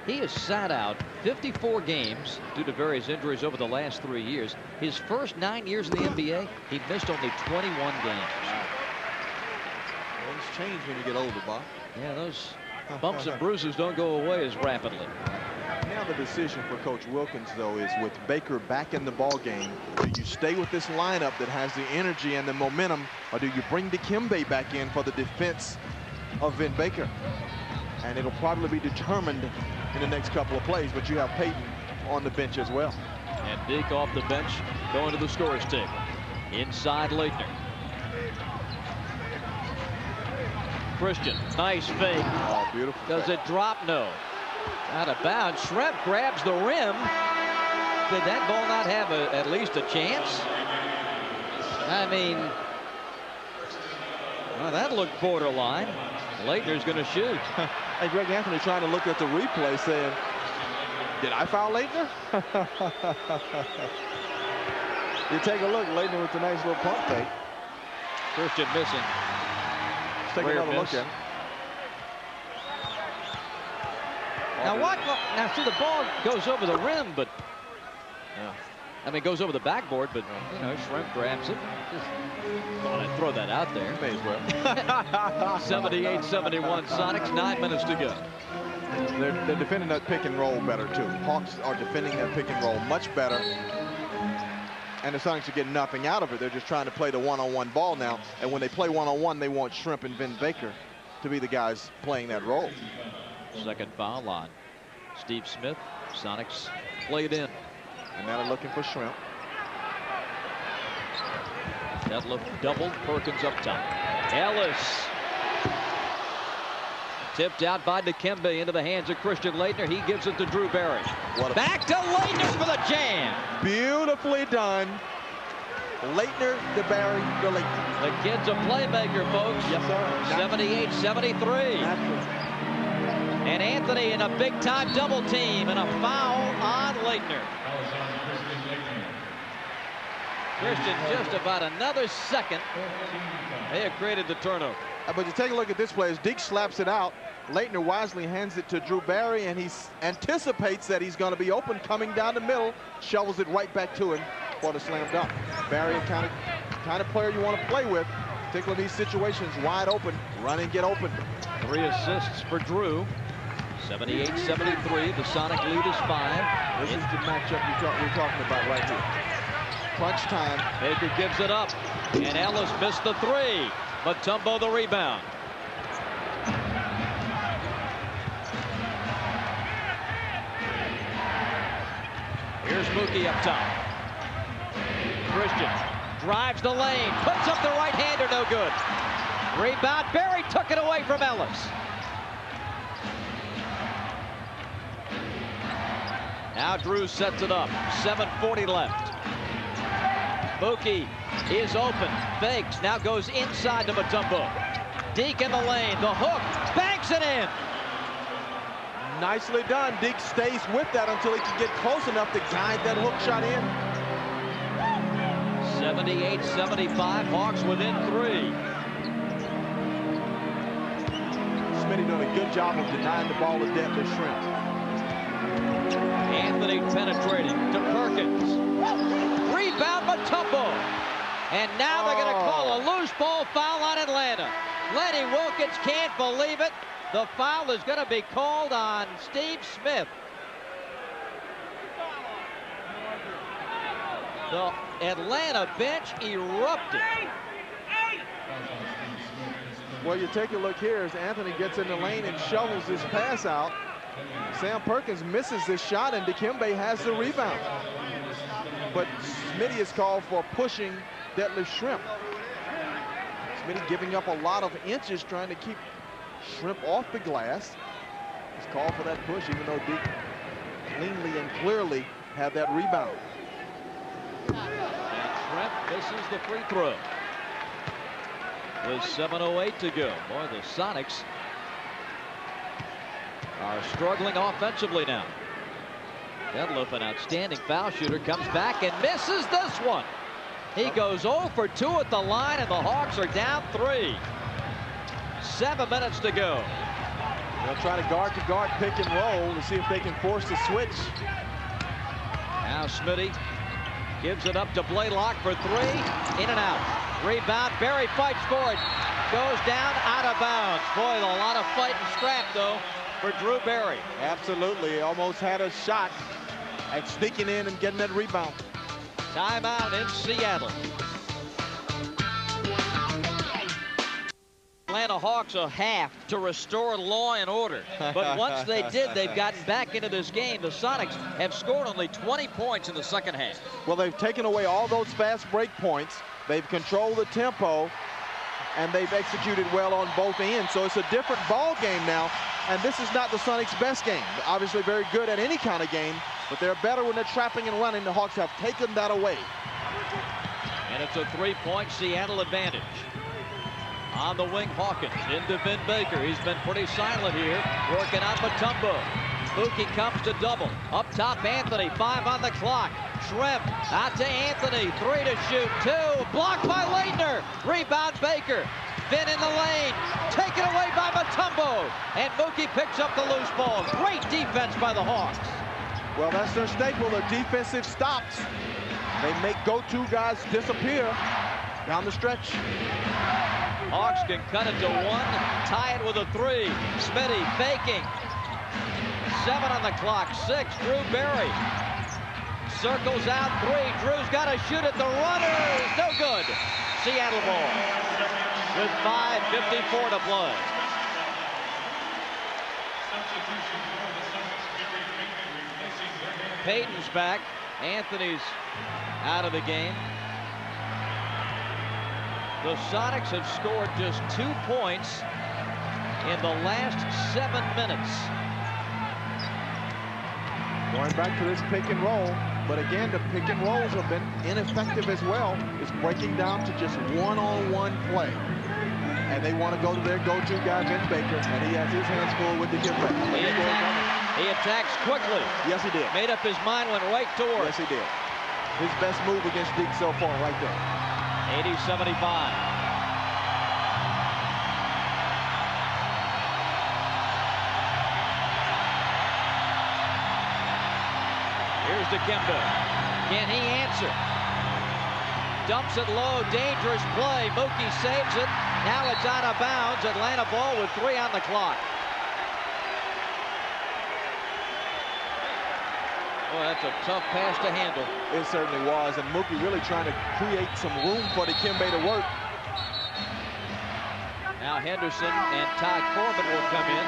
Speaker 2: He has sat out 54 games due to various injuries over the last 3 years. His first 9 years in the NBA, he missed only 21 games.
Speaker 3: Things change when you get older, Bob.
Speaker 2: Yeah, those bumps and bruises don't go away as rapidly.
Speaker 3: Now the decision for Coach Wilkens, though, is with Baker back in the ball game. Do you stay with this lineup that has the energy and the momentum, or do you bring Dikembe back in for the defense of Vin Baker? And it'll probably be determined in the next couple of plays, but you have Payton on the bench as well.
Speaker 2: And Deke off the bench going to the scorer's table. Inside Leitner. Christian, nice fake.
Speaker 3: Oh, beautiful.
Speaker 2: Does it drop? No. Out of bounds. Schrempf grabs the rim. Did that ball not have at least a chance? I mean, well, that looked borderline. Leitner's going to shoot.
Speaker 3: Hey, Greg Anthony trying to look at the replay saying, did I foul Leitner? You take a look, Leitner with the nice little pump fake.
Speaker 2: Christian missing.
Speaker 3: Let's take another look at it.
Speaker 2: Now what? Now see, the ball goes over the rim, but I mean, it goes over the backboard, but you know, Schrempf grabs it. Just thought I'd throw that out there.
Speaker 3: May as well.
Speaker 2: 78-71 Sonics, 9 minutes to go.
Speaker 3: They're defending that pick and roll better too. Hawks are defending that pick and roll much better. And the Sonics are getting nothing out of it. They're just trying to play the one-on-one ball now. And when they play one-on-one, they want Schrempf and Vin Baker to be the guys playing that role.
Speaker 2: Second foul on Steve Smith. Sonics played in.
Speaker 3: And now they're looking for Schrempf.
Speaker 2: Detlef doubled. Perkins up top. Ellis. Tipped out by Dikembe into the hands of Christian Leitner. He gives it to Drew Barry. Back to Leitner for the jam.
Speaker 3: Beautifully done. Leitner to Barry to Leitner.
Speaker 2: The kid's a playmaker, folks.
Speaker 3: Yes, sir.
Speaker 2: 78-73.
Speaker 3: Naturally.
Speaker 2: And Anthony in a big-time double team and a foul on Laettner. Christian just about another second. They have created the turnover.
Speaker 3: But you take a look at this play as Deke slaps it out. Laettner wisely hands it to Drew Barry, and he anticipates that he's going to be open coming down the middle, shovels it right back to him for the slam dunk. Barry, kind of player you want to play with, particularly in these situations, wide open, run and get open.
Speaker 2: 3 assists for Drew. 78-73. The Sonic lead is 5.
Speaker 3: This is the matchup we're talking about right here. Crunch time.
Speaker 2: Baker gives it up, and Ellis missed the 3. Mutombo the rebound. Here's Mookie up top. Christian drives the lane, puts up the right-hander, no good. Rebound, Barry took it away from Ellis. Now Drew sets it up, 7:40 left. Mookie is open, fakes, now goes inside to Mutombo. Deke in the lane, the hook, banks it in.
Speaker 3: Nicely done. Deke stays with that until he can get close enough to guide that hook shot in.
Speaker 2: 78-75, Hawks within 3.
Speaker 3: Smitty doing a good job of denying the ball to Detlef Schrempf.
Speaker 2: Anthony penetrating to Perkins. Rebound Mutombo. And now they're going to call a loose ball foul on Atlanta. Lenny Wilkins can't believe it. The foul is going to be called on Steve Smith. The Atlanta bench erupted.
Speaker 3: Well, you take a look here as Anthony gets in the lane and shovels his pass out. Sam Perkins misses this shot, and Dikembe has the rebound. But Smitty is called for pushing Detlef Schrempf. Smitty giving up a lot of inches trying to keep Schrempf off the glass. He's called for that push, even though Deke cleanly and clearly had that rebound.
Speaker 2: And Schrempf misses the free throw. With 7:08 to go. Boy, the Sonics are struggling offensively now. Detlef, an outstanding foul shooter, comes back and misses this one. He goes 0 for 2 at the line, and the Hawks are down 3. 7 minutes to go.
Speaker 3: They'll try to guard-to-guard pick and roll to see if they can force the switch.
Speaker 2: Now Smitty gives it up to Blaylock for 3. In and out. Rebound. Barry fights for it. Goes down out of bounds. Boy, a lot of fight and scrap, though, for Drew Barry.
Speaker 3: Absolutely. Almost had a shot at sneaking in and getting that rebound.
Speaker 2: Timeout in Seattle. Atlanta Hawks a half to restore law and order. But once they did, they've gotten back into this game. The Sonics have scored only 20 points in the second half.
Speaker 3: Well, they've taken away all those fast break points. They've controlled the tempo, and they've executed well on both ends. So it's a different ball game now, and this is not the Sonics' best game. They're obviously very good at any kind of game, but they're better when they're trapping and running. The Hawks have taken that away.
Speaker 2: And it's a 3-point Seattle advantage. On the wing, Hawkins into Vin Baker. He's been pretty silent here, working on Mutombo. Mookie comes to double. Up top, Anthony, 5 on the clock. Schrempf out to Anthony, 3 to shoot, 2. Blocked by Laettner. Rebound Baker. Vin in the lane. Taken away by Mutombo. And Mookie picks up the loose ball. Great defense by the Hawks.
Speaker 3: Well, that's their staple, their defensive stops. They make go-to guys disappear down the stretch.
Speaker 2: Hawks can cut it to 1, tie it with a 3. Smitty faking. 7 on the clock, 6. Drew Barry circles out 3. Drew's got to shoot at the runners. No good. Seattle ball with 5:54 to play. Payton's back. Anthony's out of the game. The Sonics have scored just 2 points in the last 7 minutes.
Speaker 3: Going back to this pick and roll, but again, the pick and rolls have been ineffective as well. It's breaking down to just one-on-one play. And they want to go to their go-to guy, Vin Baker, and he has his hands full with the giveaway.
Speaker 2: He attacks quickly.
Speaker 3: Yes, he did.
Speaker 2: Made up his mind, went right to work.
Speaker 3: Yes, he did. His best move against Deke so far right there.
Speaker 2: 80-75. Here's Dikembe. Can he answer? Dumps it low, dangerous play. Mookie saves it. Now it's out of bounds. Atlanta ball with 3 on the clock. Boy, that's a tough pass to handle.
Speaker 3: It certainly was, and Mookie really trying to create some room for Dikembe to work.
Speaker 2: Now Henderson and Ty Corbin will come in.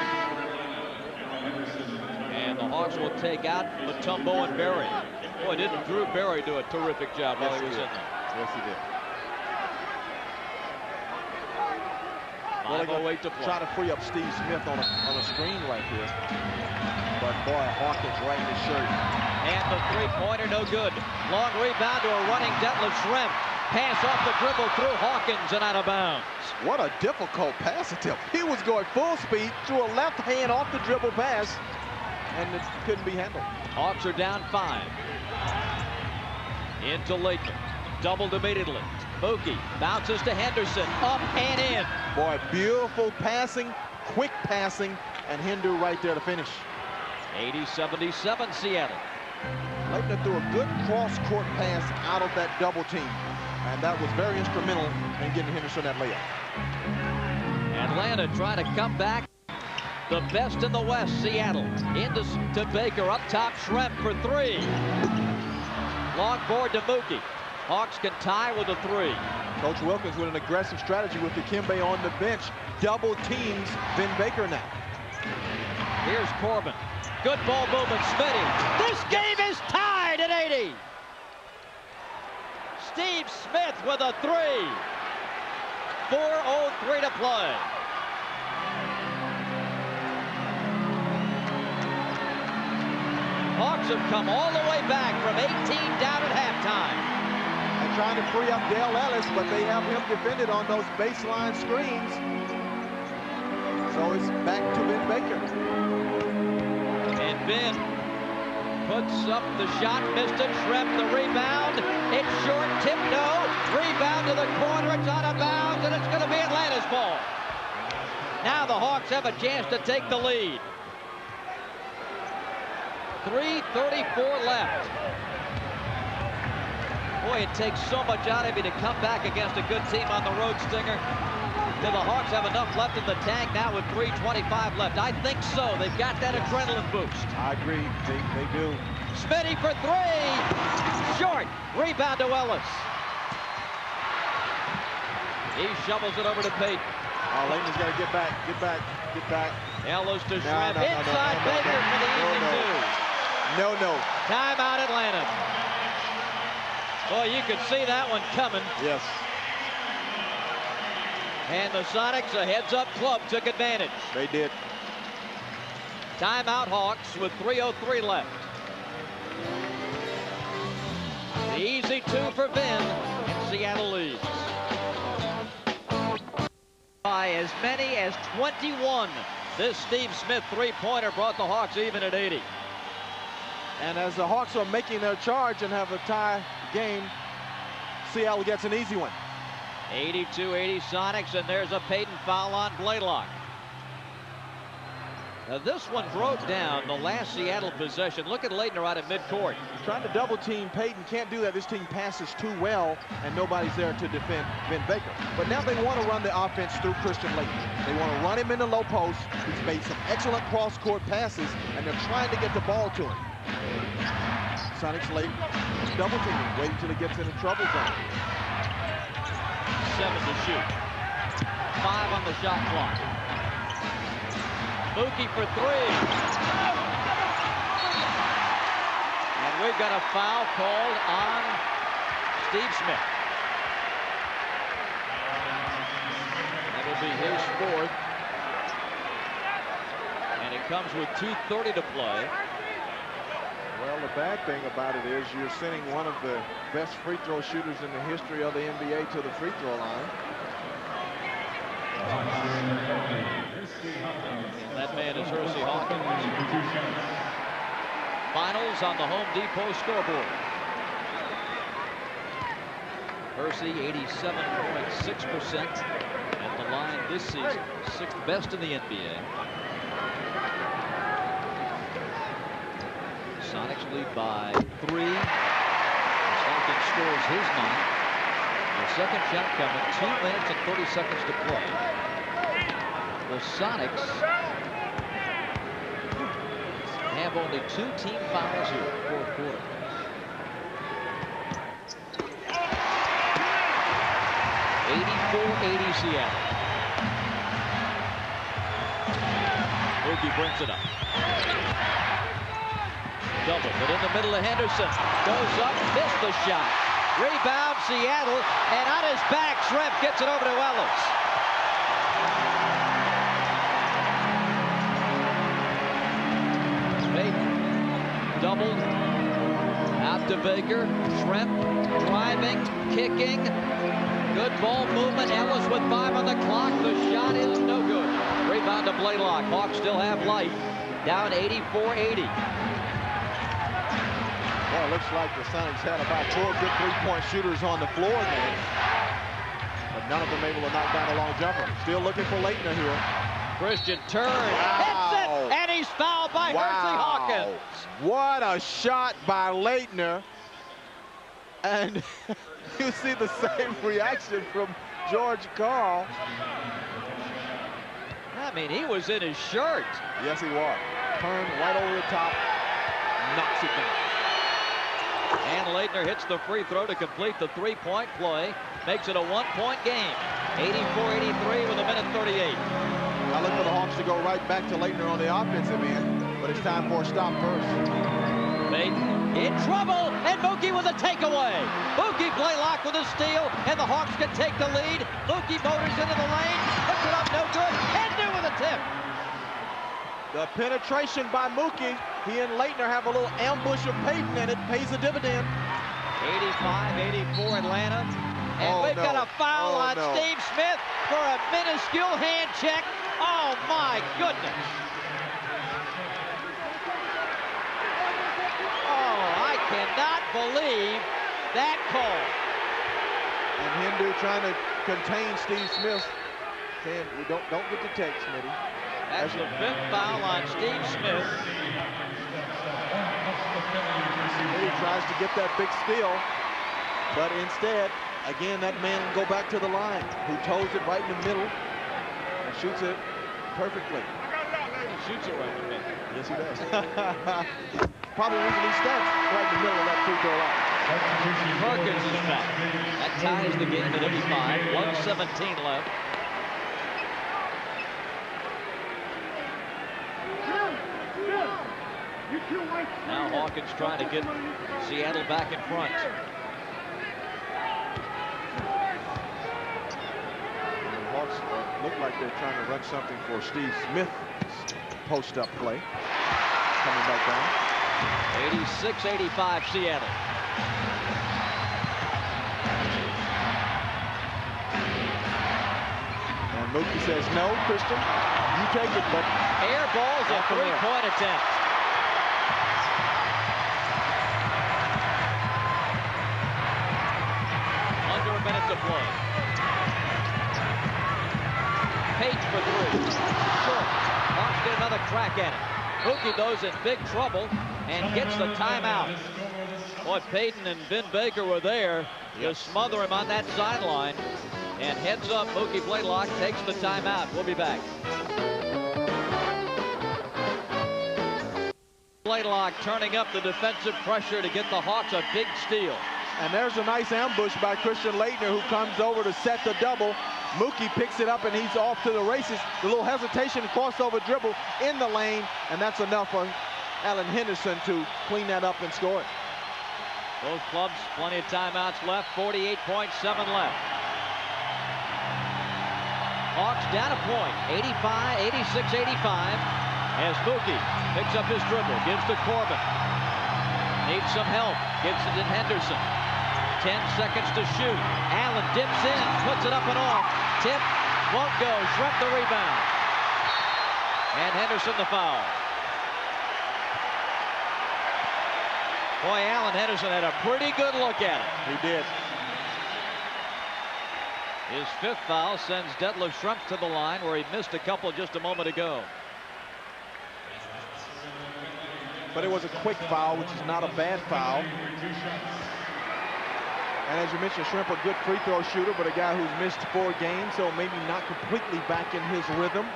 Speaker 2: And the Hawks will take out Mutombo and Berry. Boy, didn't Drew Berry do a terrific job while he was in there.
Speaker 3: Yes, he did.
Speaker 2: Well, they're going to
Speaker 3: try to free up Steve Smith on a screen right here. But boy, Hawkins right in his shirt.
Speaker 2: And the three-pointer, no good. Long rebound to a running Detlef Schrempf. Pass off the dribble through Hawkins and out of bounds.
Speaker 3: What a difficult pass attempt. He was going full speed, threw a left hand off the dribble pass, and it couldn't be handled.
Speaker 2: Hawks are down 5. Into Latham. Doubled immediately. Mookie bounces to Henderson. Up and in.
Speaker 3: Boy, beautiful passing, quick passing, and Hindu right there to finish.
Speaker 2: 80-77 Seattle.
Speaker 3: Latham threw a good cross-court pass out of that double team, and that was very instrumental in getting Henderson that layup.
Speaker 2: Atlanta trying to come back. The best in the West, Seattle. Into Baker, up top, Schrempf for 3. Long board to Mookie. Hawks can tie with a 3.
Speaker 3: Coach Wilkins with an aggressive strategy with Dikembe on the bench. Double teams Vin Baker now.
Speaker 2: Here's Corbin. Good ball movement, Smitty. This game is tied at 80. Steve Smith with a 3. 4:03 to play. Hawks have come all the way back from 18 down at halftime.
Speaker 3: And trying to free up Dale Ellis, but they have him defended on those baseline screens. So it's back to Vin Baker.
Speaker 2: And Vin puts up the shot, missed it, Schrempf the rebound. It's short, tip no. Rebound to the corner, it's out of bounds, and it's going to be Atlanta's ball. Now the Hawks have a chance to take the lead. 3:34 left. Boy, it takes so much out of you to come back against a good team on the road, Stinger. Do the Hawks have enough left in the tank now with 3:25 left? I think so. They've got that adrenaline boost.
Speaker 3: I agree. They do.
Speaker 2: Smitty for 3. Short. Rebound to Ellis. He shovels it over to Payton.
Speaker 3: Oh, Layton's got to get back. Get back. Get back.
Speaker 2: Ellis to Schrempf. Inside Baker for the easy 2.
Speaker 3: No.
Speaker 2: Timeout Atlanta. Boy, you could see that one coming.
Speaker 3: Yes.
Speaker 2: And the Sonics, a heads-up club, took advantage.
Speaker 3: They did.
Speaker 2: Timeout Hawks with 3:03 left. The easy 2 for Vin, and Seattle leads. By as many as 21. This Steve Smith three-pointer brought the Hawks even at 80.
Speaker 3: And as the Hawks are making their charge and have a tie game, Seattle gets an easy one.
Speaker 2: 82-80 Sonics, and there's a Payton foul on Blaylock. Now this one broke down the last Seattle possession. Look at Laettner out at midcourt.
Speaker 3: Trying to double team Payton, can't do that. This team passes too well, and nobody's there to defend Vin Baker. But now they want to run the offense through Christian Laettner. They want to run him in the low post. He's made some excellent cross-court passes, and they're trying to get the ball to him. Sonics late, double teaming, waiting till he gets in the trouble zone.
Speaker 2: 7 to shoot. 5 on the shot clock. Mookie for 3. And we've got a foul called on Steve Smith. That'll be his 4th. And it comes with 2:30 to play.
Speaker 3: Well, the bad thing about it is you're sending one of the best free throw shooters in the history of the NBA to the free throw line.
Speaker 2: That man is Hersey Hawkins. Finals on the Home Depot scoreboard. Hersey 87.6% at the line this season. 6th best in the NBA. Sonics lead by 3. Hawkins scores his 9th. The second shot coming. 2 minutes and 30 seconds to play. The Sonics have only 2 team fouls here in the 4th quarter. .80 Seattle. Mookie brings it up. Double, but in the middle of Henderson. Goes up, missed the shot. Rebound Seattle, and on his back, Schrempf gets it over to Ellis. Double out to Baker. Schrempf driving, kicking. Good ball movement. Ellis with 5 on the clock. The shot is no good. Rebound to Blaylock. Hawks still have life. Down 84-80.
Speaker 3: Well, it looks like the Sonics had about 4 good three-point shooters on the floor there. But none of them able to knock down a long jumper. Still looking for Laettner here.
Speaker 2: Christian turns, hits it, and he's fouled by Hersey Hawkins.
Speaker 3: What a shot by Laettner. And you see the same reaction from George Karl.
Speaker 2: I mean, he was in his shirt.
Speaker 3: Yes, he was. Turned right over the top, knocks it down.
Speaker 2: And Laettner hits the free throw to complete the 3-point play. Makes it a 1-point game. 84-83 with 1:38.
Speaker 3: I look for the Hawks to go right back to Laettner on the offensive end, but it's time for a stop first.
Speaker 2: Baden in trouble, and Mookie with a takeaway. Mookie Blaylock with a steal, and the Hawks can take the lead. Mookie motors into the lane, puts it up, no good, and new with a tip.
Speaker 3: The penetration by Mookie. He and Laettner have a little ambush of Payton, and it pays a dividend.
Speaker 2: 85-84 Atlanta. And we've got a foul on Steve Smith for a minuscule hand check. Oh, my goodness. Oh, I cannot believe that call.
Speaker 3: And Hindu trying to contain Steve Smith, saying, don't get the text, Smitty.
Speaker 2: That's the 5th foul on Steve Smith.
Speaker 3: He tries to get that big steal, but instead, again, that man will go back to the line, who toes it right in the middle and shoots it perfectly.
Speaker 2: He shoots it right in the middle.
Speaker 3: Yes, he does. Probably reason he starts right in the middle of that free throw line.
Speaker 2: Perkins is back. That ties the game at 85. 1:17 left. Now Hawkins trying to get Seattle back in front.
Speaker 3: The Hawks look like they're trying to run something for Steve Smith's post-up play. Coming back down.
Speaker 2: 86-85 Seattle.
Speaker 3: And Mookie says, no, Christian, you take it, but
Speaker 2: air ball's a 3-point attempt. Under a minute to play. Page for 3. Short. Hawks get another crack at it. Mookie goes in big trouble and gets the timeout. Boy, Payton and Ben Baker were there to smother him on that sideline. And heads up, Mookie Blaylock takes the timeout. We'll be back. Blaylock turning up the defensive pressure to get the Hawks a big steal.
Speaker 3: And there's a nice ambush by Christian Laettner, who comes over to set the double. Mookie picks it up, and he's off to the races. The little hesitation, crossover dribble in the lane, and that's enough for Alan Henderson to clean that up and score it.
Speaker 2: Both clubs, plenty of timeouts left, 48.7 left. Hawks down a point, 86-85, as Mookie picks up his dribble, gives to Corbin. Needs some help, gives it to Henderson. 10 seconds to shoot. Allen dips in, puts it up and off. Tip, Won't go. Shrimp the rebound. And Henderson the foul. Boy, Alan Henderson had a pretty good look at it.
Speaker 3: He did.
Speaker 2: His 5th foul sends Detlef Schrempf to the line where he missed a couple just a moment ago.
Speaker 3: But it was a quick foul, which is not a bad foul. And as you mentioned, Schrempf a good free throw shooter, but a guy who's missed 4 games, so maybe not completely back in his rhythm.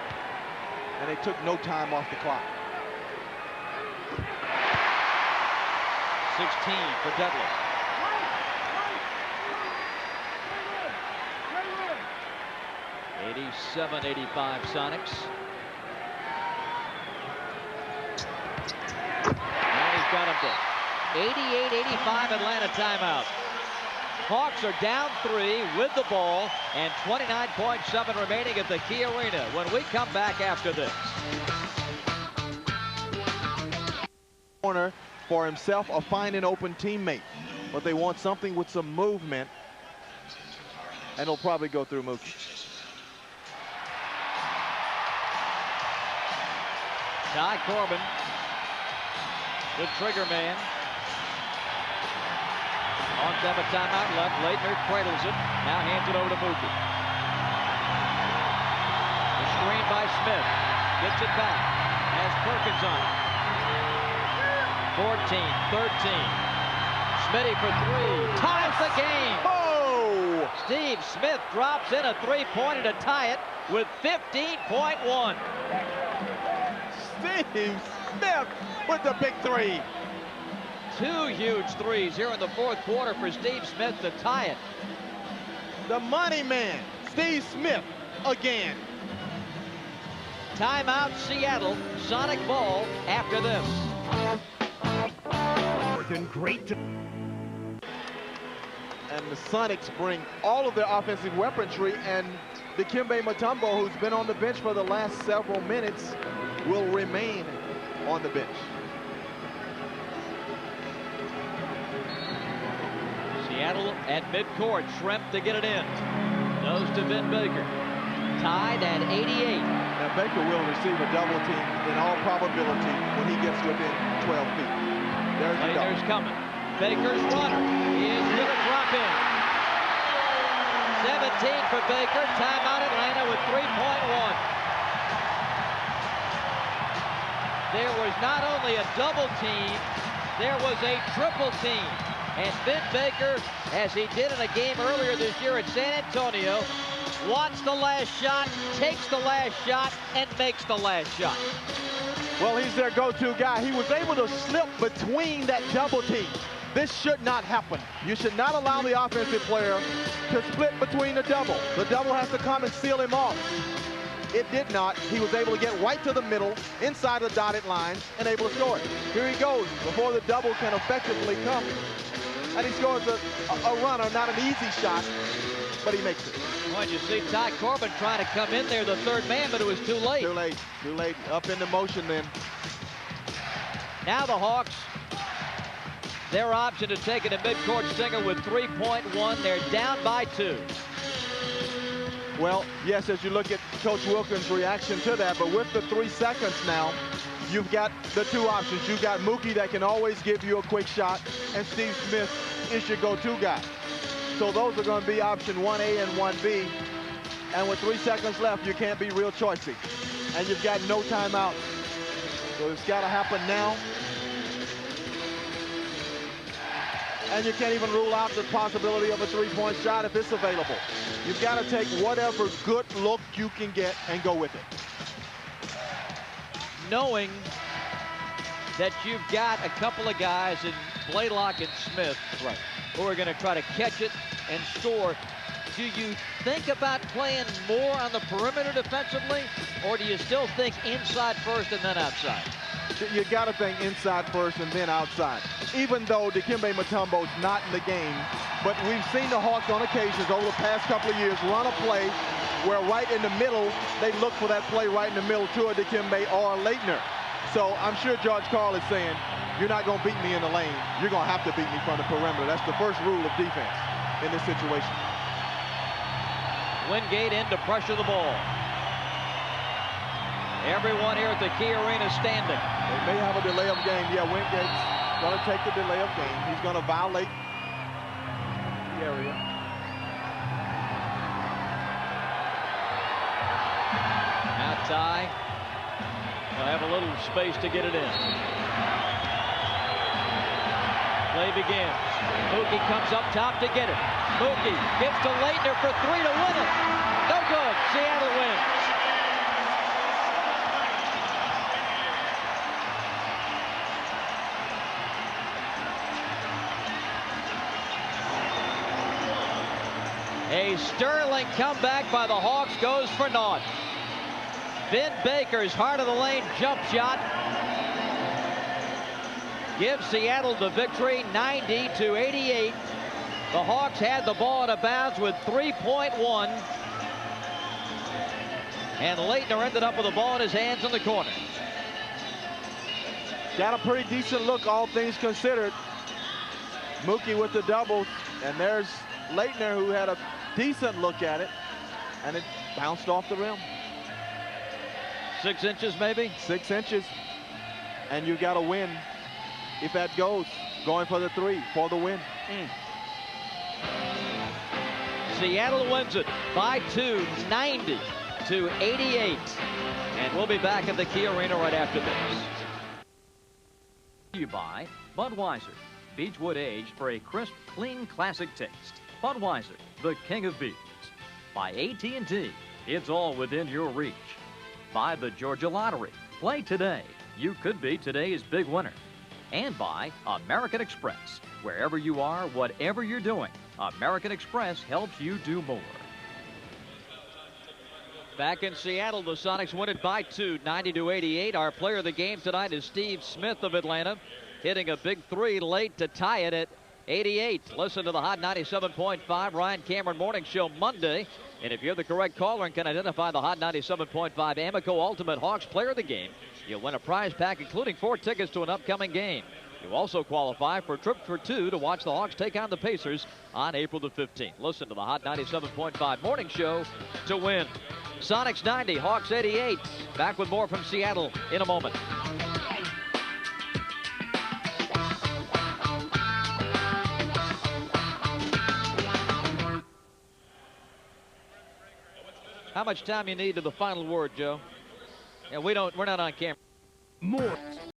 Speaker 3: And they took no time off the clock.
Speaker 2: 16 for Detlef. '87-85 Sonics. And he's got him there. 88-85 Atlanta timeout. Hawks are down 3 with the ball and 29.7 remaining at the Key Arena when we come back after this.
Speaker 3: Corner for himself or find an open teammate. But they want something with some movement. And he'll probably go through Mookie.
Speaker 2: Ty Corbin, the trigger man. On to have a timeout left. Leitner cradles it. Now hands it over to Mookie. The screen by Smith. Gets it back. Has Perkins on it. 14, 13. Smitty for 3. Ties the game.
Speaker 3: Oh!
Speaker 2: Steve Smith drops in a 3-pointer to tie it with 15.1.
Speaker 3: Steve Smith with the big 3.
Speaker 2: 2 huge threes here in the 4th quarter for Steve Smith to tie it.
Speaker 3: The money man, Steve Smith, again.
Speaker 2: Timeout Seattle. Sonic ball after this.
Speaker 3: Great. And the Sonics bring all of their offensive weaponry, and Dikembe Mutombo, who's been on the bench for the last several minutes, will remain on the bench.
Speaker 2: Seattle at midcourt. Schrempf to get it in. Goes to Vin Baker. Tied at 88.
Speaker 3: Now Baker will receive a double team in all probability when he gets within 12 feet. There's the double.
Speaker 2: Leitner's coming. Baker's runner is going to drop in. 17 for Baker. Timeout Atlanta with 3.1. There was not only a double team, there was a triple team. And Vin Baker, as he did in a game earlier this year at San Antonio, wants the last shot, takes the last shot, and makes the last shot.
Speaker 3: Well, he's their go-to guy. He was able to slip between that double team. This should not happen. You should not allow the offensive player to split between the double. The double has to come and seal him off. It did not. He was able to get right to the middle, inside the dotted line, and able to score it. Here he goes before the double can effectively come. And he scores a runner, not an easy shot, but he makes it.
Speaker 2: Well, you see Ty Corbin trying to come in there, the 3rd man, but it was too late.
Speaker 3: Too late, too late. Up into motion then.
Speaker 2: Now the Hawks, their option to take it a midcourt stinger with 3.1. They're down by 2.
Speaker 3: Well, yes, as you look at Coach Wilkins' reaction to that, but with the 3 seconds now, you've got the 2 options. You've got Mookie that can always give you a quick shot, and Steve Smith is your go-to guy. So those are going to be option 1A and 1B. And with 3 seconds left, you can't be real choicy. And you've got no timeout. So it's got to happen now. And you can't even rule out the possibility of a 3-point shot if it's available. You've got to take whatever good look you can get and go with it.
Speaker 2: Knowing that you've got a couple of guys in Blaylock and Smith who are going to try to catch it and score, do you think about playing more on the perimeter defensively, or do you still think inside first and then outside?
Speaker 3: You got to think inside first and then outside. Even though Dikembe Mutombo's not in the game, but we've seen the Hawks on occasions over the past couple of years run a play where right in the middle, they look for that play right in the middle to a Dikembe or a Leitner. So I'm sure George Karl is saying, you're not going to beat me in the lane. You're going to have to beat me from the perimeter. That's the first rule of defense in this situation.
Speaker 2: Wingate in to pressure the ball. Everyone here at the Key Arena standing.
Speaker 3: They may have a delay of game. Yeah, Wingate's going to take the delay of game. He's going to violate the area.
Speaker 2: Now Ty will have a little space to get it in. Play begins. Mookie comes up top to get it. Mookie gives to Leitner for 3 to win it. No good. Seattle wins. A sterling comeback by the Hawks goes for naught. Ben Baker's heart of the lane jump shot gives Seattle the victory, 90-88. The Hawks had the ball out of bounds with 3.1. And Leitner ended up with the ball in his hands in the corner.
Speaker 3: Got a pretty decent look, all things considered. Mookie with the double, and there's Leitner, who had a decent look at it, and it bounced off the rim.
Speaker 2: 6 inches maybe?
Speaker 3: 6 inches, and you got to win if that goes. Going for the 3 for the win.
Speaker 2: Seattle wins it by 2, 90-88. And we'll be back at the Key Arena right after this.
Speaker 6: You buy Budweiser, Beechwood aged for a crisp, clean, classic taste. Budweiser, the king of beers. By AT&T, it's all within your reach. By the Georgia Lottery, play today. You could be today's big winner. And by American Express. Wherever you are, whatever you're doing, American Express helps you do more.
Speaker 2: Back in Seattle, the Sonics win it by 2, 90-88. Our player of the game tonight is Steve Smith of Atlanta, hitting a big 3 late to tie it at 88. Listen to the Hot 97.5 Ryan Cameron Morning Show Monday. And if you're the correct caller and can identify the Hot 97.5 Amoco Ultimate Hawks player of the game, you'll win a prize pack including 4 tickets to an upcoming game. You also qualify for a trip for 2 to watch the Hawks take on the Pacers on April the 15th. Listen to the Hot 97.5 Morning Show to win. Sonics 90, Hawks 88. Back with more from Seattle in a moment. How much time you need to the final word, Joe? Yeah, we're not on camera.
Speaker 7: More.